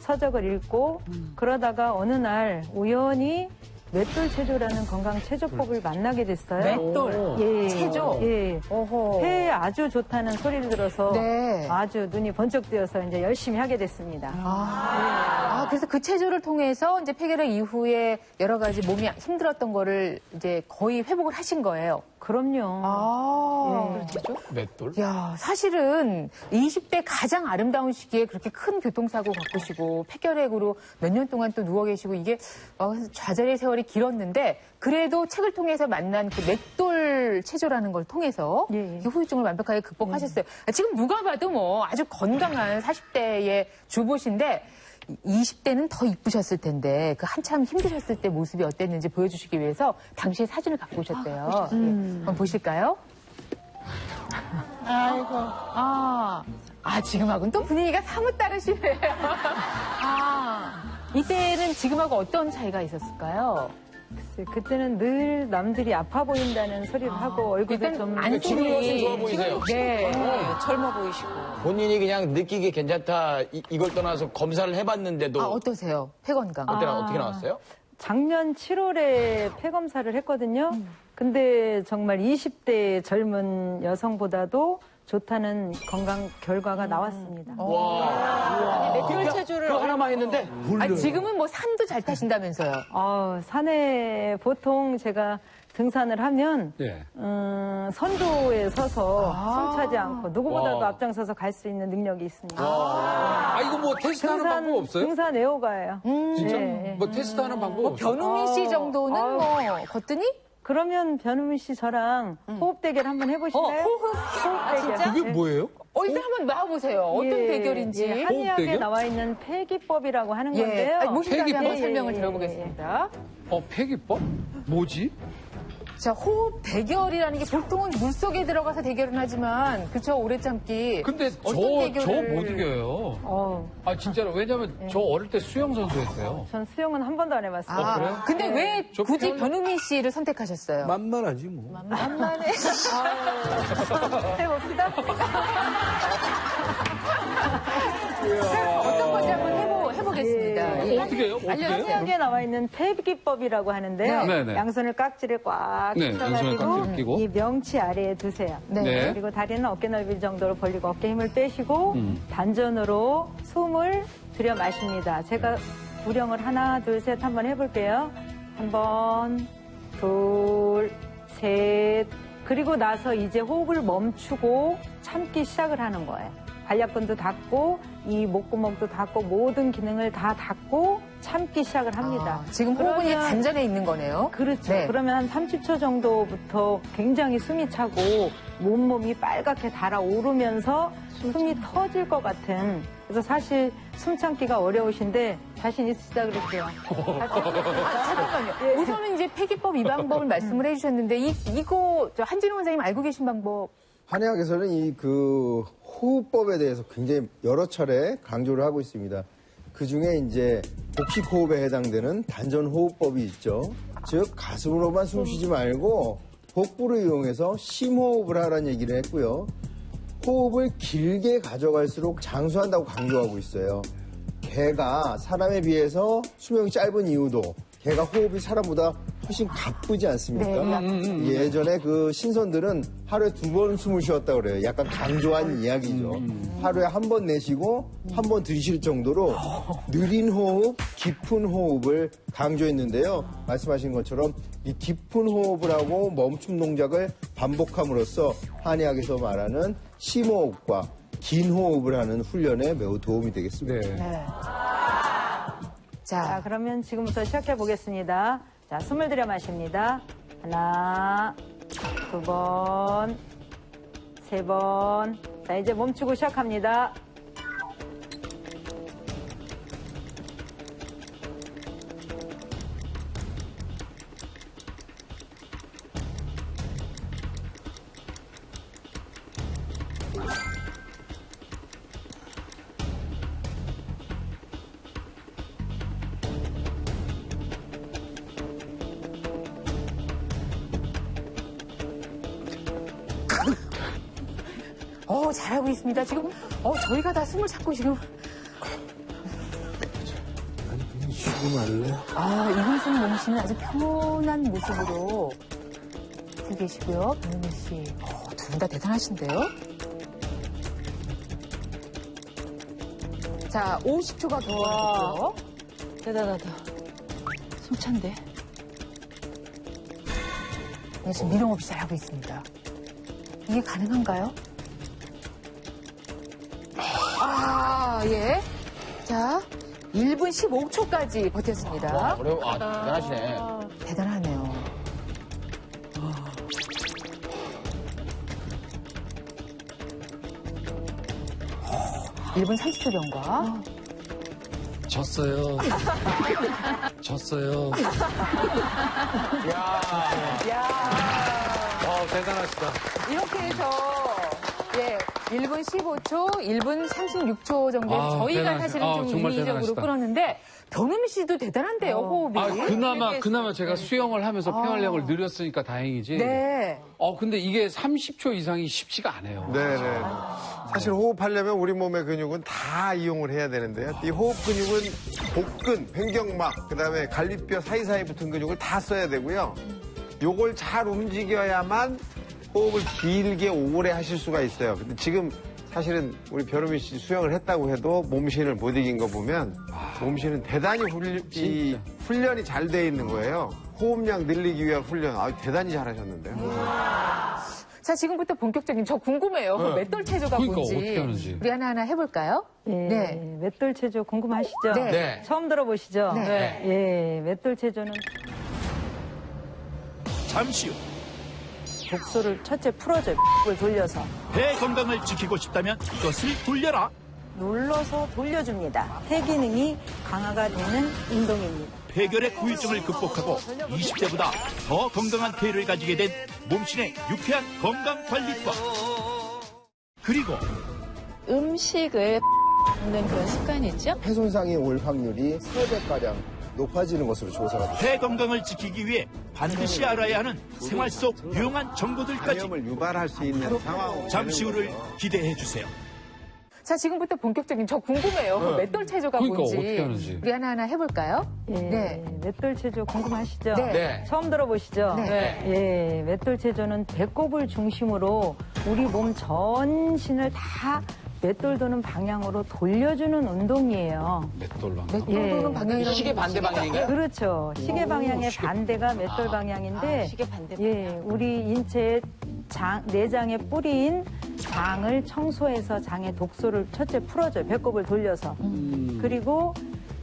서적을 읽고 그러다가 어느 날 우연히 맷돌 체조라는 건강 체조법을 만나게 됐어요. 맷돌? 예. 체조? 예. 오호. 폐에 아주 좋다는 소리를 들어서 네. 아주 눈이 번쩍 뜨여서 이제 열심히 하게 됐습니다. 그래서 그 체조를 통해서 이제 폐결핵 이후에 여러 가지 몸이 힘들었던 거를 이제 거의 회복을 하신 거예요. 그럼요. 맷돌? 야, 사실은 20대 가장 아름다운 시기에 그렇게 큰 교통사고 겪으시고 폐결핵으로 몇 년 동안 또 누워 계시고 이게 좌절의 세월이 길었는데 그래도 책을 통해서 만난 그 맷돌 체조라는 걸 통해서 이 후유증을 완벽하게 극복하셨어요. 지금 누가 봐도 뭐 아주 건강한 40대의 주부신데 20대는 더 이쁘셨을 텐데 그 한참 힘드셨을 때 모습이 어땠는지 보여주시기 위해서 당시의 사진을 갖고 오셨대요. 한번 보실까요? 아이고. 지금하고는 또 분위기가 사뭇 다르시네요. 이때는 지금하고 어떤 차이가 있었을까요? 글쎄, 그때는 늘 남들이 아파 보인다는 소리를 하고 얼굴도 좀 안쪽이 좋아 보이세요. 네. 젊어 보이시고. 본인이 그냥 느끼기 괜찮다 이걸 떠나서 검사를 해봤는데도 어떠세요? 폐 건강. 어떻게 나왔어요? 작년 7월에 폐 검사를 했거든요. 근데 정말 20대 젊은 여성보다도 좋다는 건강 결과가 나왔습니다. 맷돌 체조를 하나만 했는데 지금은 뭐 산도 잘 타신다면서요? 산에 보통 제가 등산을 하면 선두에 서서 숨차지 않고 누구보다도 앞장서서 갈 수 있는 능력이 있습니다. 이거 뭐 테스트하는 방법 없어요? 등산 애호가예요. 진짜? 뭐 테스트하는 방법 없어요? 변우민 씨 정도는 뭐 걷더니? 그러면 변우민 씨 저랑 호흡 대결 한번 해보실까요? 호흡 대결. 그게 뭐예요? 일단 한번 나와보세요. 어떤 대결인지. 한의학에 대결? 나와 있는 폐기법이라고 하는 건데요. 모신 다음에 한번 폐기법? 설명을 들어보겠습니다. 폐기법? 뭐지? 자, 호흡 대결이라는 게 보통은 물속에 들어가서 대결은 하지만, 그쵸, 오래 참기. 근데 어떤 저 대결을- 못 이겨요. 아, 진짜로. 왜냐면 저 어릴 때 수영 선수였어요. 전 수영은 한 번도 안 해봤어요. 아, 그래요? 근데 왜 저 굳이 표현- 변우민 씨를 선택하셨어요? 만만하지 뭐. 만만해. 해봅시다. 어떤 건지 한번 해보겠습니다. 예. 어떻게 해요? 어떻게 해요? 수영에 나와 있는 폐기법이라고 하는데요. 네, 네. 양손을 깍지를 꽉 네, 양손을 깍지를 펴가지고 끼고. 이 명치 아래에 두세요. 네. 그리고 다리는 어깨 넓이 정도로 벌리고 어깨 힘을 빼시고 단전으로 숨을 들여 마십니다. 제가 구령을 하나, 둘, 셋 한번 해볼게요. 한 번, 둘, 셋. 그리고 나서 이제 호흡을 멈추고 참기 시작을 하는 거예요. 관략근도 닫고 이 목구멍도 닫고 모든 기능을 다 닫고 참기 시작을 합니다. 지금 호흡이 그러면- 단전에 있는 거네요. 그렇죠. 네. 그러면 한 30초 정도부터 굉장히 숨이 차고 온몸이 빨갛게 달아오르면서 숨이 터질 것 같은. 그래서 사실 숨 참기가 어려우신데 자신 있으시다 그랬어요. 잠깐만요. 우선은 이제 폐기법 이 방법을 말씀을 해주셨는데 이거 저 한진호 원장님 알고 계신 방법. 한의학에서는 이 그 호흡법에 대해서 굉장히 여러 차례 강조를 하고 있습니다. 그 중에 이제 복식 호흡에 해당되는 단전 호흡법이 있죠. 즉 가슴으로만 숨 쉬지 말고 복부를 이용해서 심호흡을 하라는 얘기를 했고요. 호흡을 길게 가져갈수록 장수한다고 강조하고 있어요. 개가 사람에 비해서 수명이 짧은 이유도 개가 호흡이 사람보다 훨씬 가쁘지 않습니까? 예전에 그 신선들은 하루에 2번 숨을 쉬었다고 그래요. 약간 강조한 이야기죠. 하루에 한 번 내쉬고 한 번 들이쉴 정도로 느린 호흡, 깊은 호흡을 강조했는데요. 말씀하신 것처럼 이 깊은 호흡을 하고 멈춤 동작을 반복함으로써 한의학에서 말하는 심호흡과 긴 호흡을 하는 훈련에 매우 도움이 되겠습니다. 네. 자, 그러면 지금부터 시작해 보겠습니다. 자, 숨을 들여 마십니다. 하나, 2번, 3번. 자, 이제 멈추고 시작합니다. 잘하고 있습니다. 지금 저희가 다 숨을 참고 지금. 쉬고 말래? 이근순 몸씨는 아주 평온한 모습으로 서 계시고요. 변우민 씨, 두 분 다 대단하신데요. 자, 50초가 더 남았고요. 대단하다. 숨찬데. 네, 지금 미련 없이 잘하고 있습니다. 이게 가능한가요? 예. 자, 1분 15초까지 버텼습니다. 대단하시네. 대단하네요. 1분 30초 경과. 졌어요. 졌어요. 대단하시다. 이렇게 해서, 1분 15초, 1분 36초 정도 저희가 대단하시다. 사실은 좀 정말 인위적으로 대단하시다. 끌었는데, 변우민 씨도 대단한데요, 호흡이. 그나마 제가 수영을 하면서 폐활량을 늘렸으니까 다행이지. 네. 근데 이게 30초 이상이 쉽지가 않아요. 네네. 사실 호흡하려면 우리 몸의 근육은 다 이용을 해야 되는데요. 이 호흡 근육은 복근, 횡격막, 그다음에 갈비뼈 사이사이 붙은 근육을 다 써야 되고요. 요걸 잘 움직여야만 호흡을 길게 오래 하실 수가 있어요. 근데 지금 사실은 우리 변우민 씨 수영을 했다고 해도 몸신을 못 이긴 거 보면 몸신은 대단히 훈련이 잘 돼 있는 거예요. 호흡량 늘리기 위한 훈련. 대단히 잘하셨는데요. 자, 지금부터 본격적인, 저 궁금해요. 맷돌 체조가 그러니까 뭔지. 어떻게 하는지. 우리 하나하나 해볼까요? 네. 맷돌 체조 궁금하시죠? 네. 처음 들어보시죠? 네. 예, 맷돌 체조는 잠시 후 독소를 첫째 풀어줘요. 을 돌려서. 배 건강을 지키고 싶다면 이것을 돌려라. 눌러서 돌려줍니다. 폐 기능이 강화가 되는 운동입니다. 폐결의 후유증을 극복하고 20대보다 더 건강한 폐를 가지게 된 몸신의 유쾌한 건강관리법. 그리고 음식을 먹는 그런 습관이 있죠? 폐 손상이 올 확률이 3배가량 높아지는 것으로 조사가 됐습니다. 폐 건강을 지키기 위해 반드시 알아야 하는 생활 속 유용한 정보들까지 감염을 유발할 수 있는 상황. 잠시 후를 기대해 주세요. 자, 지금부터 본격적인 저 궁금해요. 그 맷돌 체조가 그러니까 뭔지. 어떻게 하는지. 우리 하나하나 해볼까요? 네. 맷돌 체조 궁금하시죠? 네. 처음 들어보시죠? 네. 예, 맷돌 체조는 배꼽을 중심으로 우리 몸 전신을 다 맷돌 도는 방향으로 돌려주는 운동이에요. 맷돌 방향. 맷돌 도는 방향이라고 시계 반대 방향인가요? 그렇죠. 시계 방향의 반대가 맷돌 방향인데, 시계 반대 예, 우리 인체의 내장의 뿌리인 장을 청소해서 장의 독소를 첫째 풀어줘요. 배꼽을 돌려서. 그리고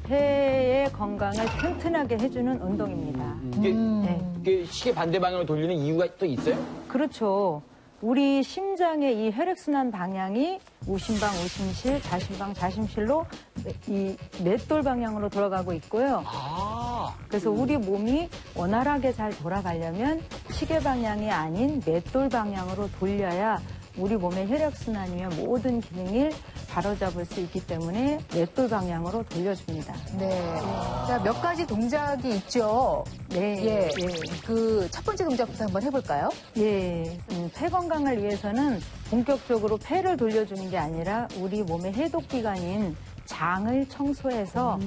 폐의 건강을 튼튼하게 해주는 운동입니다. 이게 시계 반대 방향으로 돌리는 이유가 또 있어요? 그렇죠. 우리 심장의 이 혈액순환 방향이 우심방, 우심실, 자심방, 자심실로 이 맷돌 방향으로 돌아가고 있고요. 그래서 우리 몸이 원활하게 잘 돌아가려면 시계 방향이 아닌 맷돌 방향으로 돌려야 우리 몸의 혈액순환이며 모든 기능을 바로잡을 수 있기 때문에 맷돌 방향으로 돌려줍니다. 네. 자, 몇 가지 동작이 있죠. 네. 예. 그 첫 번째 동작부터 한번 해볼까요? 예. 폐 건강을 위해서는 본격적으로 폐를 돌려주는 게 아니라 우리 몸의 해독기관인 장을 청소해서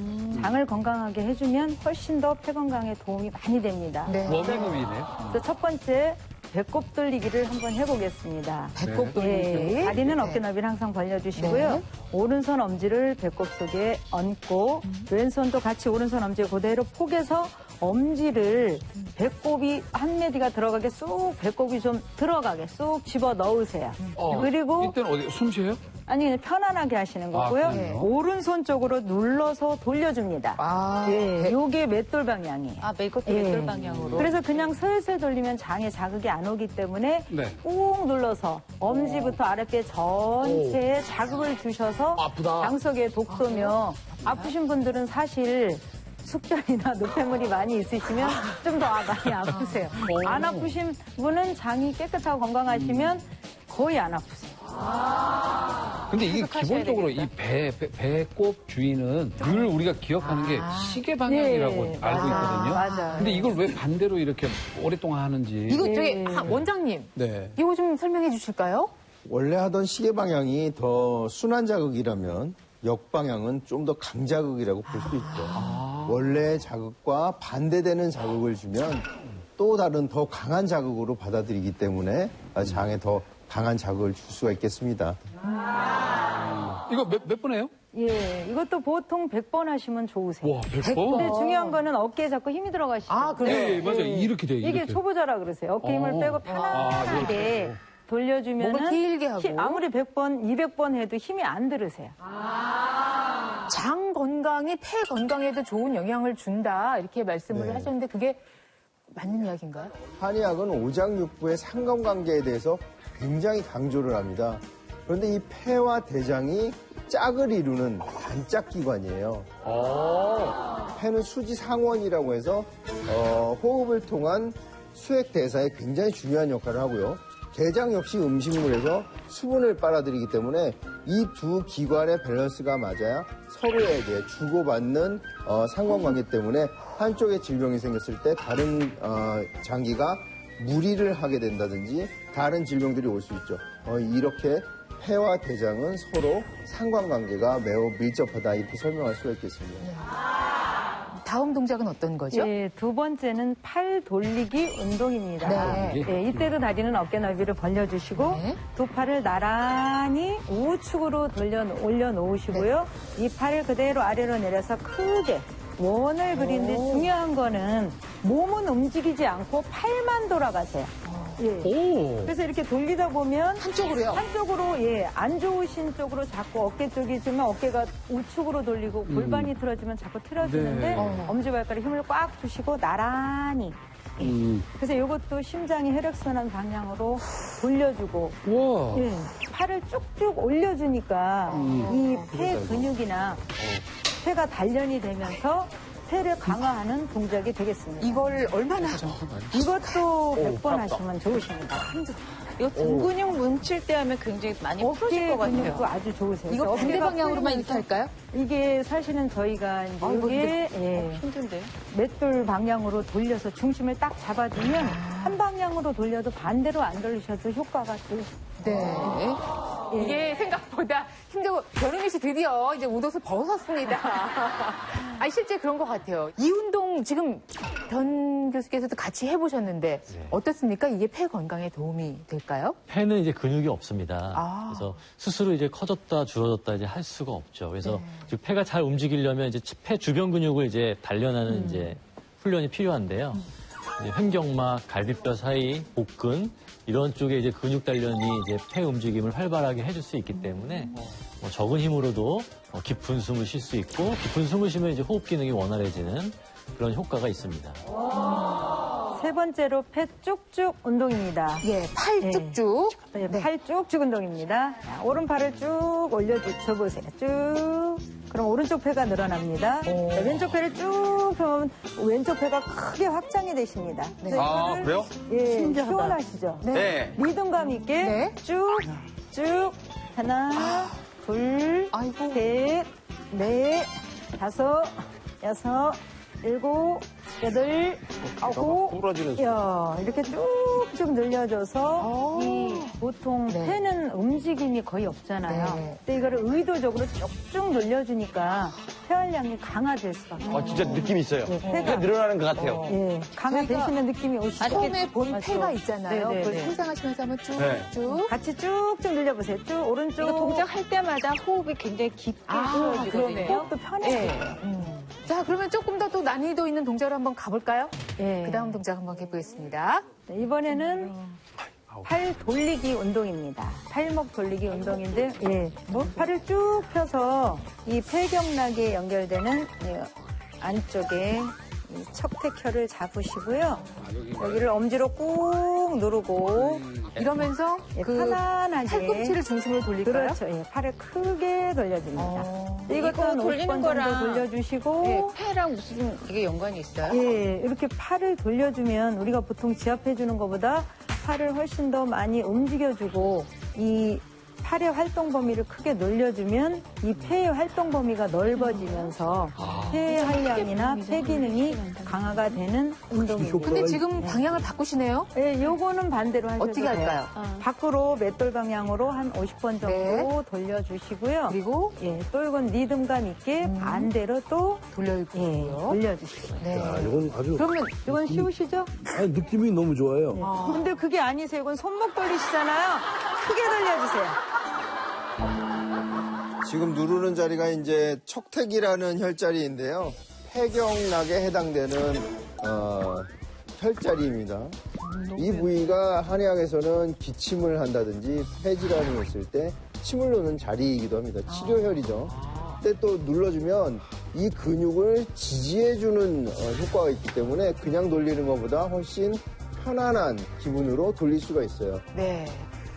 장을 건강하게 해주면 훨씬 더 폐 건강에 도움이 많이 됩니다. 네. 워밍업이네요. 그래서 첫 번째 배꼽 돌리기를 한번 해보겠습니다. 배꼽 돌리기. 예, 다리는 어깨 너비를 항상 벌려주시고요. 네. 오른손 엄지를 배꼽 속에 얹고 왼손도 같이 오른손 엄지 그대로 포개서 엄지를 배꼽이 한 메디가 들어가게 쑥 배꼽이 좀 들어가게 쑥 집어 넣으세요. 그리고 이때는 어디 숨 쉬어요? 아니 그냥 편안하게 하시는 거고요. 그래요? 오른손 쪽으로 눌러서 돌려줍니다. 예, 요게 맷돌 방향이에요. 이것도 예. 맷돌 방향으로. 그래서 그냥 슬슬 돌리면 장에 자극이 안 오기 때문에 네. 꾹 눌러서 엄지부터 아랫배 전체에 자극을 주셔서 아프다. 장 속에 독소며 아프신 분들은 사실 숙변이나 노폐물이 많이 있으시면 좀 더 많이 아프세요. 안 아프신 분은 장이 깨끗하고 건강하시면 거의 안 아프세요. 근데 이게 기본적으로 이 배꼽 주위는 늘 우리가 기억하는 게 시계 방향이라고 예. 알고 있거든요. 맞아요. 근데 이걸 왜 반대로 이렇게 오랫동안 하는지. 이거 저기 원장님, 네. 이거 좀 설명해 주실까요? 원래 하던 시계 방향이 더 순환 자극이라면 역방향은 좀 더 강자극이라고 볼 수 있죠. 원래 자극과 반대되는 자극을 주면 또 다른 더 강한 자극으로 받아들이기 때문에 장에 더 강한 자극을 줄 수가 있겠습니다. 이거 몇 번 해요? 예, 이것도 보통 100번 하시면 좋으세요. 와, 100번? 근데 중요한 거는 어깨에 자꾸 힘이 들어가시죠. 네, 맞아요. 이렇게 돼요. 이게 이렇게. 초보자라 그러세요. 어깨 힘을 빼고 편안하게 돌려주면 목을 길게 하고. 아무리 100번, 200번 해도 힘이 안 들으세요. 장 건강이 폐 건강에도 좋은 영향을 준다 이렇게 말씀을 네. 하셨는데 그게 맞는 이야기인가요? 한의학은 오장육부의 상관관계에 대해서 굉장히 강조를 합니다. 그런데 이 폐와 대장이 짝을 이루는 반짝기관이에요. 폐는 수지상원이라고 해서 호흡을 통한 수액 대사에 굉장히 중요한 역할을 하고요. 대장 역시 음식물에서 수분을 빨아들이기 때문에 이 두 기관의 밸런스가 맞아야 서로에게 주고받는 상관관계 때문에 한쪽에 질병이 생겼을 때 다른 장기가 무리를 하게 된다든지 다른 질병들이 올 수 있죠. 이렇게 폐와 대장은 서로 상관관계가 매우 밀접하다 이렇게 설명할 수가 있겠습니다. 다음 동작은 어떤 거죠? 예, 두 번째는 팔 돌리기 운동입니다. 네. 예, 이때도 다리는 어깨 넓이를 벌려주시고 두 팔을 나란히 우측으로 올려놓으시고요. 이 팔을 그대로 아래로 내려서 크게 원을 그리는데 중요한 거는 몸은 움직이지 않고 팔만 돌아가세요. 예. 그래서 이렇게 돌리다 보면 한쪽으로요? 한쪽으로 안 좋으신 쪽으로 자꾸 어깨 쪽이 주면 어깨가 우측으로 돌리고 골반이 틀어지면 자꾸 틀어지는데 네. 엄지발가락 힘을 꽉 주시고 나란히 그래서 이것도 심장의 혈액순환 방향으로 돌려주고 우와. 예. 팔을 쭉쭉 올려주니까 이 폐 근육이나 폐가 단련이 되면서 폐를 강화하는 동작이 되겠습니다. 이걸 얼마나 이것도 100번 하시면 좋으십니다. 이거 등 근육 뭉칠 때 하면 굉장히 많이 펴질 것 근육도 같아요. 아주 좋으세요. 이거 반대 어깨가 방향으로만 풀리면서 이렇게 할까요? 이게 사실은 저희가 이제 이게 힘든데. 맷돌 방향으로 돌려서 중심을 딱 잡아주면 한 방향으로 돌려도 반대로 안 돌리셔도 효과가 또 네. 이게 생각보다 힘들고 변은미 씨 드디어 이제 우도수 벗었습니다. 아니 실제 그런 것 같아요. 이 운동 지금 변 교수께서도 같이 해보셨는데 어떻습니까? 이게 폐 건강에 도움이 될까요? 폐는 이제 근육이 없습니다. 그래서 스스로 이제 커졌다 줄어졌다 이제 할 수가 없죠. 그래서 즉 폐가 잘 움직이려면 이제 폐 주변 근육을 이제 단련하는 이제 훈련이 필요한데요. 이제 횡격막, 갈비뼈 사이, 복근 이런 쪽에 이제 근육 단련이 이제 폐 움직임을 활발하게 해줄 수 있기 때문에 적은 힘으로도 깊은 숨을 쉴 수 있고 깊은 숨을 쉬면 이제 호흡 기능이 원활해지는 그런 효과가 있습니다. 세 번째로 폐 쭉쭉 운동입니다. 예, 팔 쭉쭉. 네, 팔 쭉쭉 운동입니다. 자, 오른팔을 쭉 올려줘보세요. 쭉. 그럼 오른쪽 폐가 늘어납니다. 자, 왼쪽 폐를 쭉 펴면 왼쪽 폐가 크게 확장이 되십니다. 아, 그래요? 예, 시원하시죠? 네. 리듬감 있게 쭉, 쭉. 하나, 둘, 셋, 넷, 다섯, 여섯, 일곱, 여덟, 아홉, 이렇게 쭉쭉 늘려줘서 이 보통 폐는 움직임이 거의 없잖아요. 근데 이거를 의도적으로 쭉쭉 늘려주니까 폐활량이 강화될 수밖에 없어요. 진짜 느낌이 있어요. 폐가 늘어나는 것 같아요. 예, 강화되시는 느낌이 오시죠? 처음에 본 폐가 있잖아요. 네네네. 그걸 상상하시면서 한번 쭉쭉. 같이 쭉쭉 늘려보세요. 쭉 오른쪽. 이거 동작할 때마다 호흡이 굉장히 깊게 쉬어지거든요. 호흡도 편해져요. 자, 그러면 조금 더 또 난이도 있는 동작으로 한번 가볼까요? 그 다음 동작 한번 해보겠습니다. 네, 이번에는 팔 돌리기 운동입니다. 팔목 돌리기 운동인데, 팔을 쭉 펴서 이 폐경락에 연결되는 안쪽에 이 척태혈을 잡으시고요. 여기를 엄지로 꾹 누르고 이러면서 편안하게 팔꿈치를 중심으로 돌릴까요? 그렇죠. 예, 팔을 크게 돌려줍니다. 이것도 이거 한 돌리는 50번 거랑 정도 돌려주시고 폐랑 무슨 이게 연관이 있어요? 예, 이렇게 팔을 돌려주면 우리가 보통 지압해주는 것보다 팔을 훨씬 더 많이 움직여주고 이 팔의 활동 범위를 크게 늘려주면 이 폐의 활동 범위가 넓어지면서 폐의 활량이나 폐 기능이 강화가 되는 운동입니다. 근데 지금 방향을 바꾸시네요? 예, 요거는 반대로 하셔도 어떻게 할까요? 밖으로 맷돌 방향으로 한 50번 정도 돌려주시고요. 그리고 또 이건 리듬감 있게 반대로 또 돌려주시고요. 돌려주시고요. 자, 이건 아주. 그러면 이건 쉬우시죠? 아니, 느낌이 너무 좋아요. 근데 그게 아니세요. 이건 손목 돌리시잖아요. 크게 돌려주세요. 지금 누르는 자리가 이제 척택이라는 혈자리인데요. 폐경락에 해당되는 혈자리입니다. 이 부위가 한의학에서는 기침을 한다든지 폐질환이 있을 때 침을 놓는 자리이기도 합니다. 치료혈이죠. 그때 또 눌러주면 이 근육을 지지해주는 효과가 있기 때문에 그냥 돌리는 것보다 훨씬 편안한 기분으로 돌릴 수가 있어요. 네.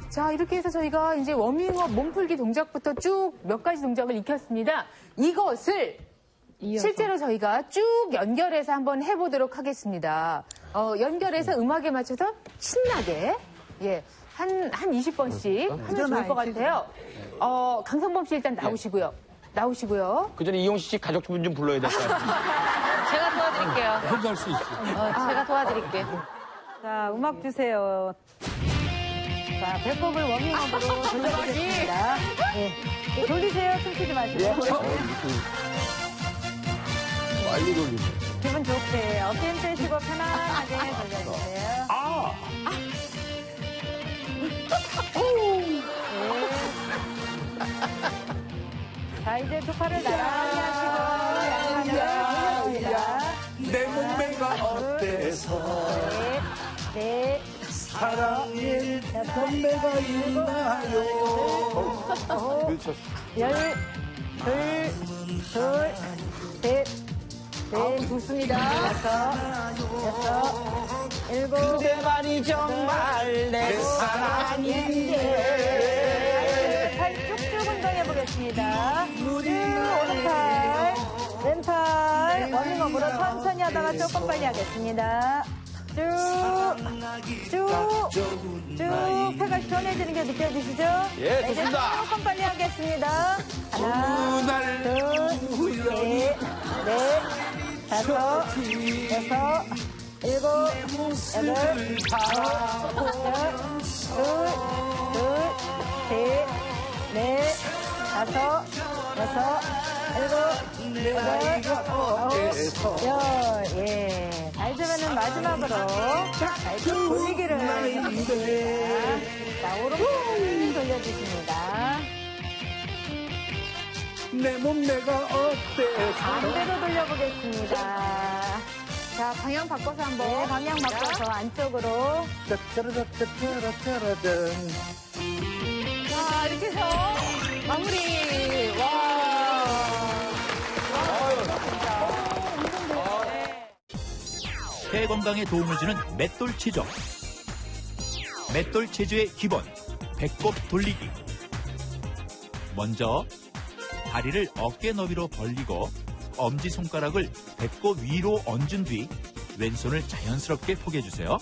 자, 이렇게 해서 저희가 이제 워밍업 몸풀기 동작부터 쭉 몇 가지 동작을 익혔습니다. 이것을 실제로 저희가 쭉 연결해서 한번 해보도록 하겠습니다. 연결해서 음악에 맞춰서 신나게, 한 20번씩 하면 좋을 것 같아요. 강성범 씨 일단 나오시고요. 그 전에 이용식 씨 가족분 좀 불러야 될 것 같아요. 제가 도와드릴게요. 혼자 할 수 있어요. 제가 도와드릴게요. 자, 음악 주세요. 자, 배꼽을 워밍업으로 돌려보겠습니다. 돌리세요. 춤추지 마시고. 빨리 돌리네. 기분 좋게 어깨 힘 빼시고 편안하게 돌려주세요. 자, 이제 두 팔을 나란히 하시고 양팔을 돌려줍니다. 내 몸매가 어때서 넷, 사랑의 몸매가 있나요? 열, 둘, 셋, 좋습니다. 여섯, 일곱, 그대만이 정말 내 사랑인데 호흡으로 천천히 하다가 조금 빨리 하겠습니다. 쭉. 폐가 시원해지는 게 느껴지시죠? 예, 좋습니다. 조금 빨리 하겠습니다. 하나, 둘, 셋, 넷, 다섯, 여섯, 일곱, 여덟, 아홉, 둘, 셋, 넷, 다섯, 여섯, 일곱, 여덟, 아홉, 열. 예. 잘 되면은 마지막으로 발톱 돌리기를 해주십니다. 자, 오른손 돌려주십니다. 내 몸매가 어때? 반대로 돌려보겠습니다. 자, 방향 바꿔서 한번. 네, 방향 바꿔서 안쪽으로. 자, 이렇게 해서 마무리. 와. 폐 건강에 도움을 주는 맷돌 체조. 맷돌 체조의 기본, 배꼽 돌리기. 먼저 다리를 어깨 너비로 벌리고 엄지손가락을 배꼽 위로 얹은 뒤 왼손을 자연스럽게 포개주세요.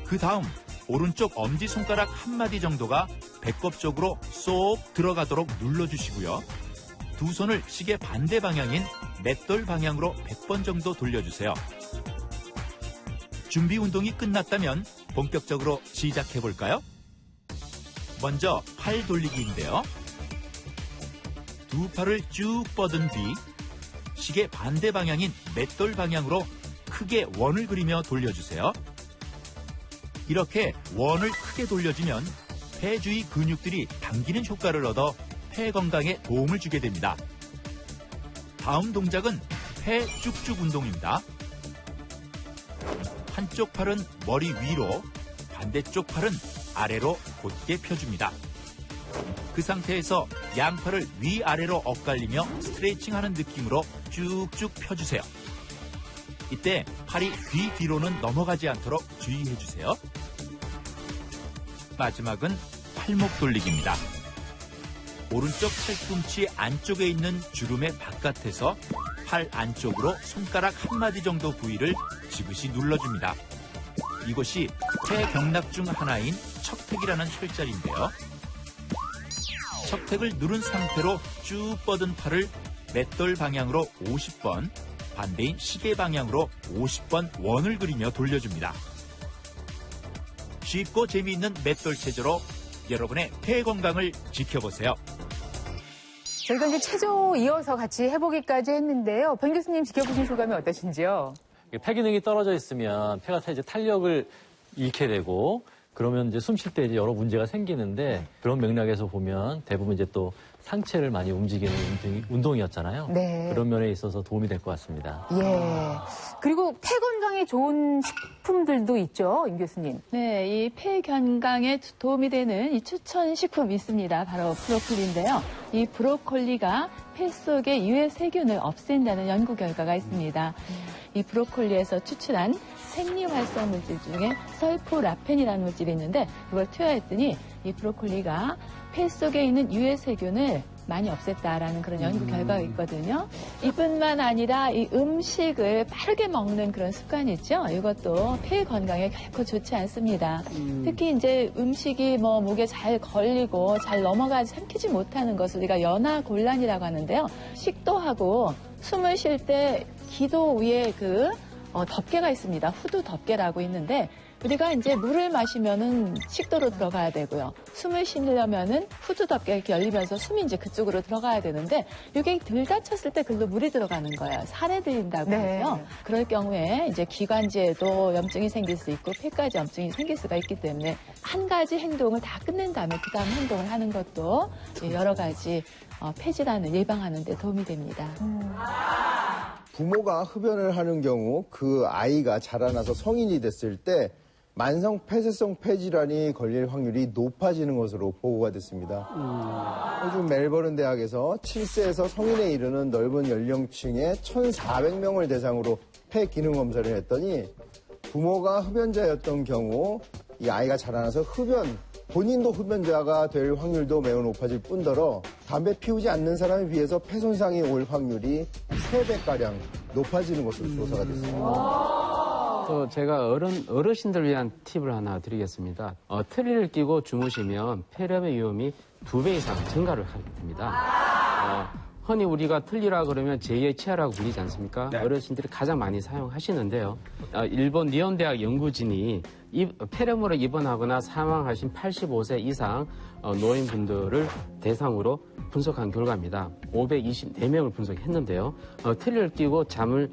그 다음 오른쪽 엄지손가락 한 마디 정도가 배꼽 쪽으로 쏙 들어가도록 눌러주시고요. 두 손을 시계 반대 방향인 맷돌 방향으로 100번 정도 돌려주세요. 준비 운동이 끝났다면 본격적으로 시작해볼까요? 먼저 팔 돌리기인데요. 두 팔을 쭉 뻗은 뒤 시계 반대 방향인 맷돌 방향으로 크게 원을 그리며 돌려주세요. 이렇게 원을 크게 돌려주면 폐 주위 근육들이 당기는 효과를 얻어 폐 건강에 도움을 주게 됩니다. 다음 동작은 폐 쭉쭉 운동입니다. 한쪽 팔은 머리 위로, 반대쪽 팔은 아래로 곧게 펴줍니다. 그 상태에서 양팔을 위아래로 엇갈리며 스트레칭하는 느낌으로 쭉쭉 펴주세요. 이때 팔이 귀 뒤로는 넘어가지 않도록 주의해주세요. 마지막은 팔목 돌리기입니다. 오른쪽 팔꿈치 안쪽에 있는 주름의 바깥에서 팔 안쪽으로 손가락 한 마디 정도 부위를 지그시 눌러줍니다. 이곳이 폐 경락 중 하나인 척택이라는 혈자리인데요. 척택을 누른 상태로 쭉 뻗은 팔을 맷돌 방향으로 50번, 반대인 시계 방향으로 50번 원을 그리며 돌려줍니다. 쉽고 재미있는 맷돌 체조로 여러분의 폐 건강을 지켜보세요. 저희가 이제 체조 이어서 같이 해보기까지 했는데요. 변 교수님 지켜보신 소감이 어떠신지요? 폐 기능이 떨어져 있으면 폐가 이제 탄력을 잃게 되고 그러면 이제 숨 쉴 때 이제 여러 문제가 생기는데 그런 맥락에서 보면 대부분 이제 또 상체를 많이 움직이는 운동이었잖아요. 네. 그런 면에 있어서 도움이 될 것 같습니다. 예. 그리고 폐 건강에 좋은 식품들도 있죠, 임 교수님. 네, 이 폐 건강에 도움이 되는 이 추천 식품이 있습니다. 바로 브로콜리인데요. 이 브로콜리가 폐 속의 유해 세균을 없앤다는 연구 결과가 있습니다. 이 브로콜리에서 추출한 생리활성 물질 중에 설포라펜이라는 물질이 있는데 그걸 투여했더니 이 브로콜리가 폐 속에 있는 유해 세균을 많이 없앴다라는 그런 연구 결과가 있거든요. 이뿐만 아니라 이 음식을 빠르게 먹는 그런 습관이 있죠. 이것도 폐 건강에 결코 좋지 않습니다. 특히 이제 음식이 뭐 목에 잘 걸리고 잘 넘어가지 삼키지 못하는 것을 우리가 연하곤란이라고 하는데요. 식도하고 숨을 쉴 때 기도 위에 그 덮개가 있습니다. 후두 덮개라고 있는데 우리가 이제 물을 마시면은 식도로 들어가야 되고요. 숨을 쉬려면은 후두 덮개가 이렇게 열리면서 숨이 이제 그쪽으로 들어가야 되는데 이게 덜 닫혔을 때 글로 물이 들어가는 거예요. 살에 들린다고 해요. 그럴 경우에 이제 기관지에도 염증이 생길 수 있고 폐까지 염증이 생길 수가 있기 때문에 한 가지 행동을 다 끝낸 다음에 그 다음 행동을 하는 것도 여러 가지 폐질환을 예방하는 데 도움이 됩니다. 부모가 흡연을 하는 경우 그 아이가 자라나서 성인이 됐을 때 만성 폐쇄성 폐질환이 걸릴 확률이 높아지는 것으로 보고가 됐습니다. 호주 멜버른 대학에서 7세에서 성인에 이르는 넓은 연령층의 1,400명을 대상으로 폐 기능 검사를 했더니 부모가 흡연자였던 경우 이 아이가 자라나서 본인도 흡연자가 될 확률도 매우 높아질 뿐더러 담배 피우지 않는 사람에 비해서 폐 손상이 올 확률이 3배가량 높아지는 것으로 조사가 됐습니다. 또 제가 어르신들 위한 팁을 하나 드리겠습니다. 트리를 끼고 주무시면 폐렴의 위험이 2배 이상 증가를 하게 됩니다. 흔히 우리가 틀니라 그러면 제2의 치아라고 불리지 않습니까? 어르신들이 가장 많이 사용하시는데요. 일본 니혼대학 연구진이 폐렴으로 입원하거나 사망하신 85세 이상 노인분들을 대상으로 분석한 결과입니다. 524명을 분석했는데요. 틀니를 끼고 자는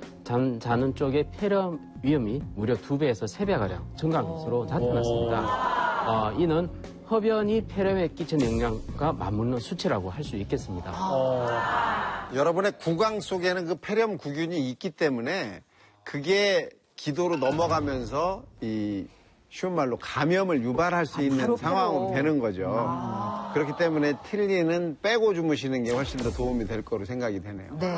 쪽에 폐렴 위험이 무려 2배에서 3배가량 증가한 것으로 나타났습니다. 이는 흡연이 폐렴에 끼치는 영향과 맞물는 수치라고 할 수 있겠습니다. 여러분의 구강 속에는 그 폐렴 구균이 있기 때문에 그게 기도로 넘어가면서 이 쉬운 말로 감염을 유발할 수 있는 상황으로 되는 거죠. 그렇기 때문에 틀니는 빼고 주무시는 게 훨씬 더 도움이 될 거로 생각이 되네요. 네.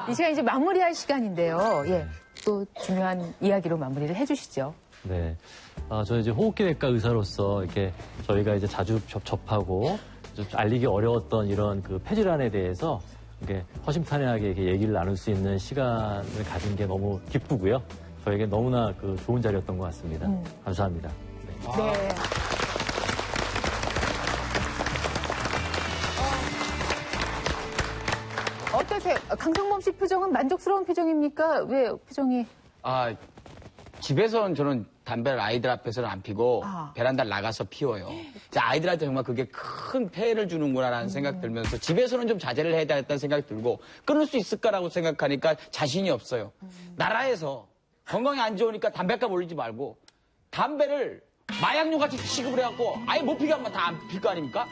이 시간 이제 마무리할 시간인데요. 예, 또 중요한 이야기로 마무리를 해주시죠. 네. 저는 이제 호흡기내과 의사로서 이렇게 저희가 이제 자주 접하고 좀 알리기 어려웠던 이런 그 폐질환에 대해서 이렇게 허심탄회하게 이렇게 얘기를 나눌 수 있는 시간을 가진 게 너무 기쁘고요. 저에게 너무나 그 좋은 자리였던 것 같습니다. 감사합니다. 네. 네. 어떠세요? 강성범 씨 표정은 만족스러운 표정입니까? 왜 표정이? 집에서는 저는 담배를 아이들 앞에서는 안 피고 베란다를 나가서 피워요. 아이들한테 정말 그게 큰 폐해를 주는구나라는 생각 들면서 집에서는 좀 자제를 해야 되겠다는 생각이 들고 끊을 수 있을까라고 생각하니까 자신이 없어요. 나라에서 건강에 안 좋으니까 담배값 올리지 말고 담배를 마약류 같이 취급을 해갖고 아예 못 피게 하면 다 안 필 거 아닙니까?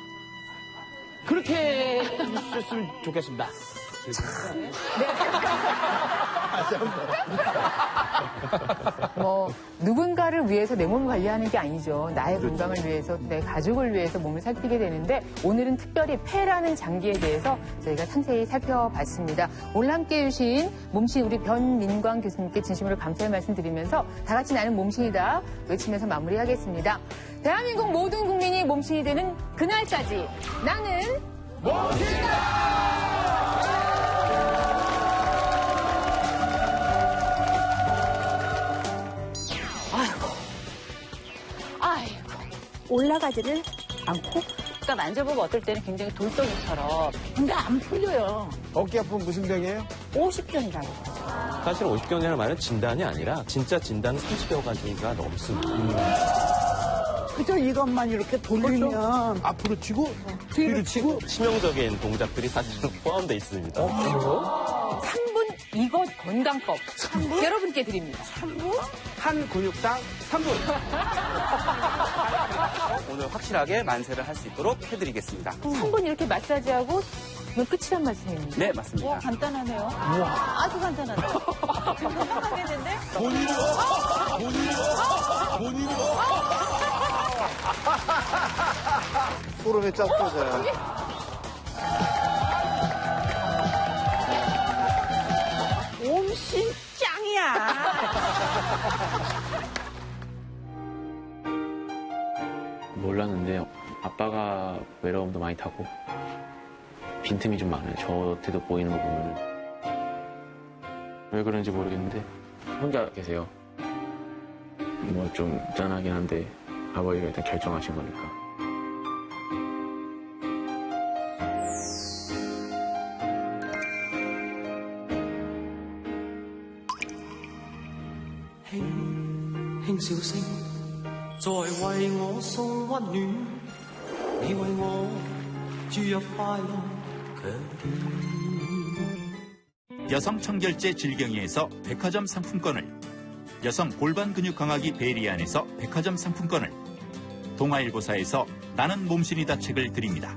그렇게 했으면 좋겠습니다. 뭐 누군가를 위해서 내 몸을 관리하는 게 아니죠. 나의 건강을 위해서, 내 가족을 위해서 몸을 살피게 되는데 오늘은 특별히 폐라는 장기에 대해서 저희가 상세히 살펴봤습니다. 오늘 함께해 주신 몸신 우리 변민광 교수님께 진심으로 감사의 말씀드리면서 다 같이 나는 몸신이다 외치면서 마무리하겠습니다. 대한민국 모든 국민이 몸신이 되는 그날까지 나는 몸신이다! 올라가지를 않고 그러니까 만져보면 어떨 때는 굉장히 돌덩이처럼. 근데 안 풀려요. 어깨 아픈 무슨 병이에요? 50견이라고. 사실 50견이라는 말은 진단이 아니라 진짜 진단은 30여 가지가 넘습니다. 그저 이것만 이렇게 돌리면 앞으로 치고 뒤로 치고 치명적인 동작들이 사실은 포함되어 있습니다. 3분 이것 건강법 3분? 여러분께 드립니다. 3분? 한 근육당 3분. 오늘 확실하게 만세를 할 수 있도록 해드리겠습니다. 3분 이렇게 마사지하고 그럼 끝이란 말씀입니다. 네, 맞습니다. 간단하네요. 아주 간단하네요. 생각하겠는데? 본인으로 소름이 쫙 돋아요. 몸신 짱이야. 몰랐는데 아빠가 외로움도 많이 타고 빈틈이 좀 많아요. 저한테도 보이는 거 보면 왜 그런지 모르겠는데 혼자 계세요. 뭐 좀 짠하긴 한데 아버지가 일단 결정하신 거니까.輕笑聲，在為我送溫暖，你為我注入快樂強電。 여성 청결제 질경이에서 백화점 상품권을, 여성 골반 근육 강화기 베리안에서 백화점 상품권을, 동아일보사에서 나는 몸신이다 책을 드립니다.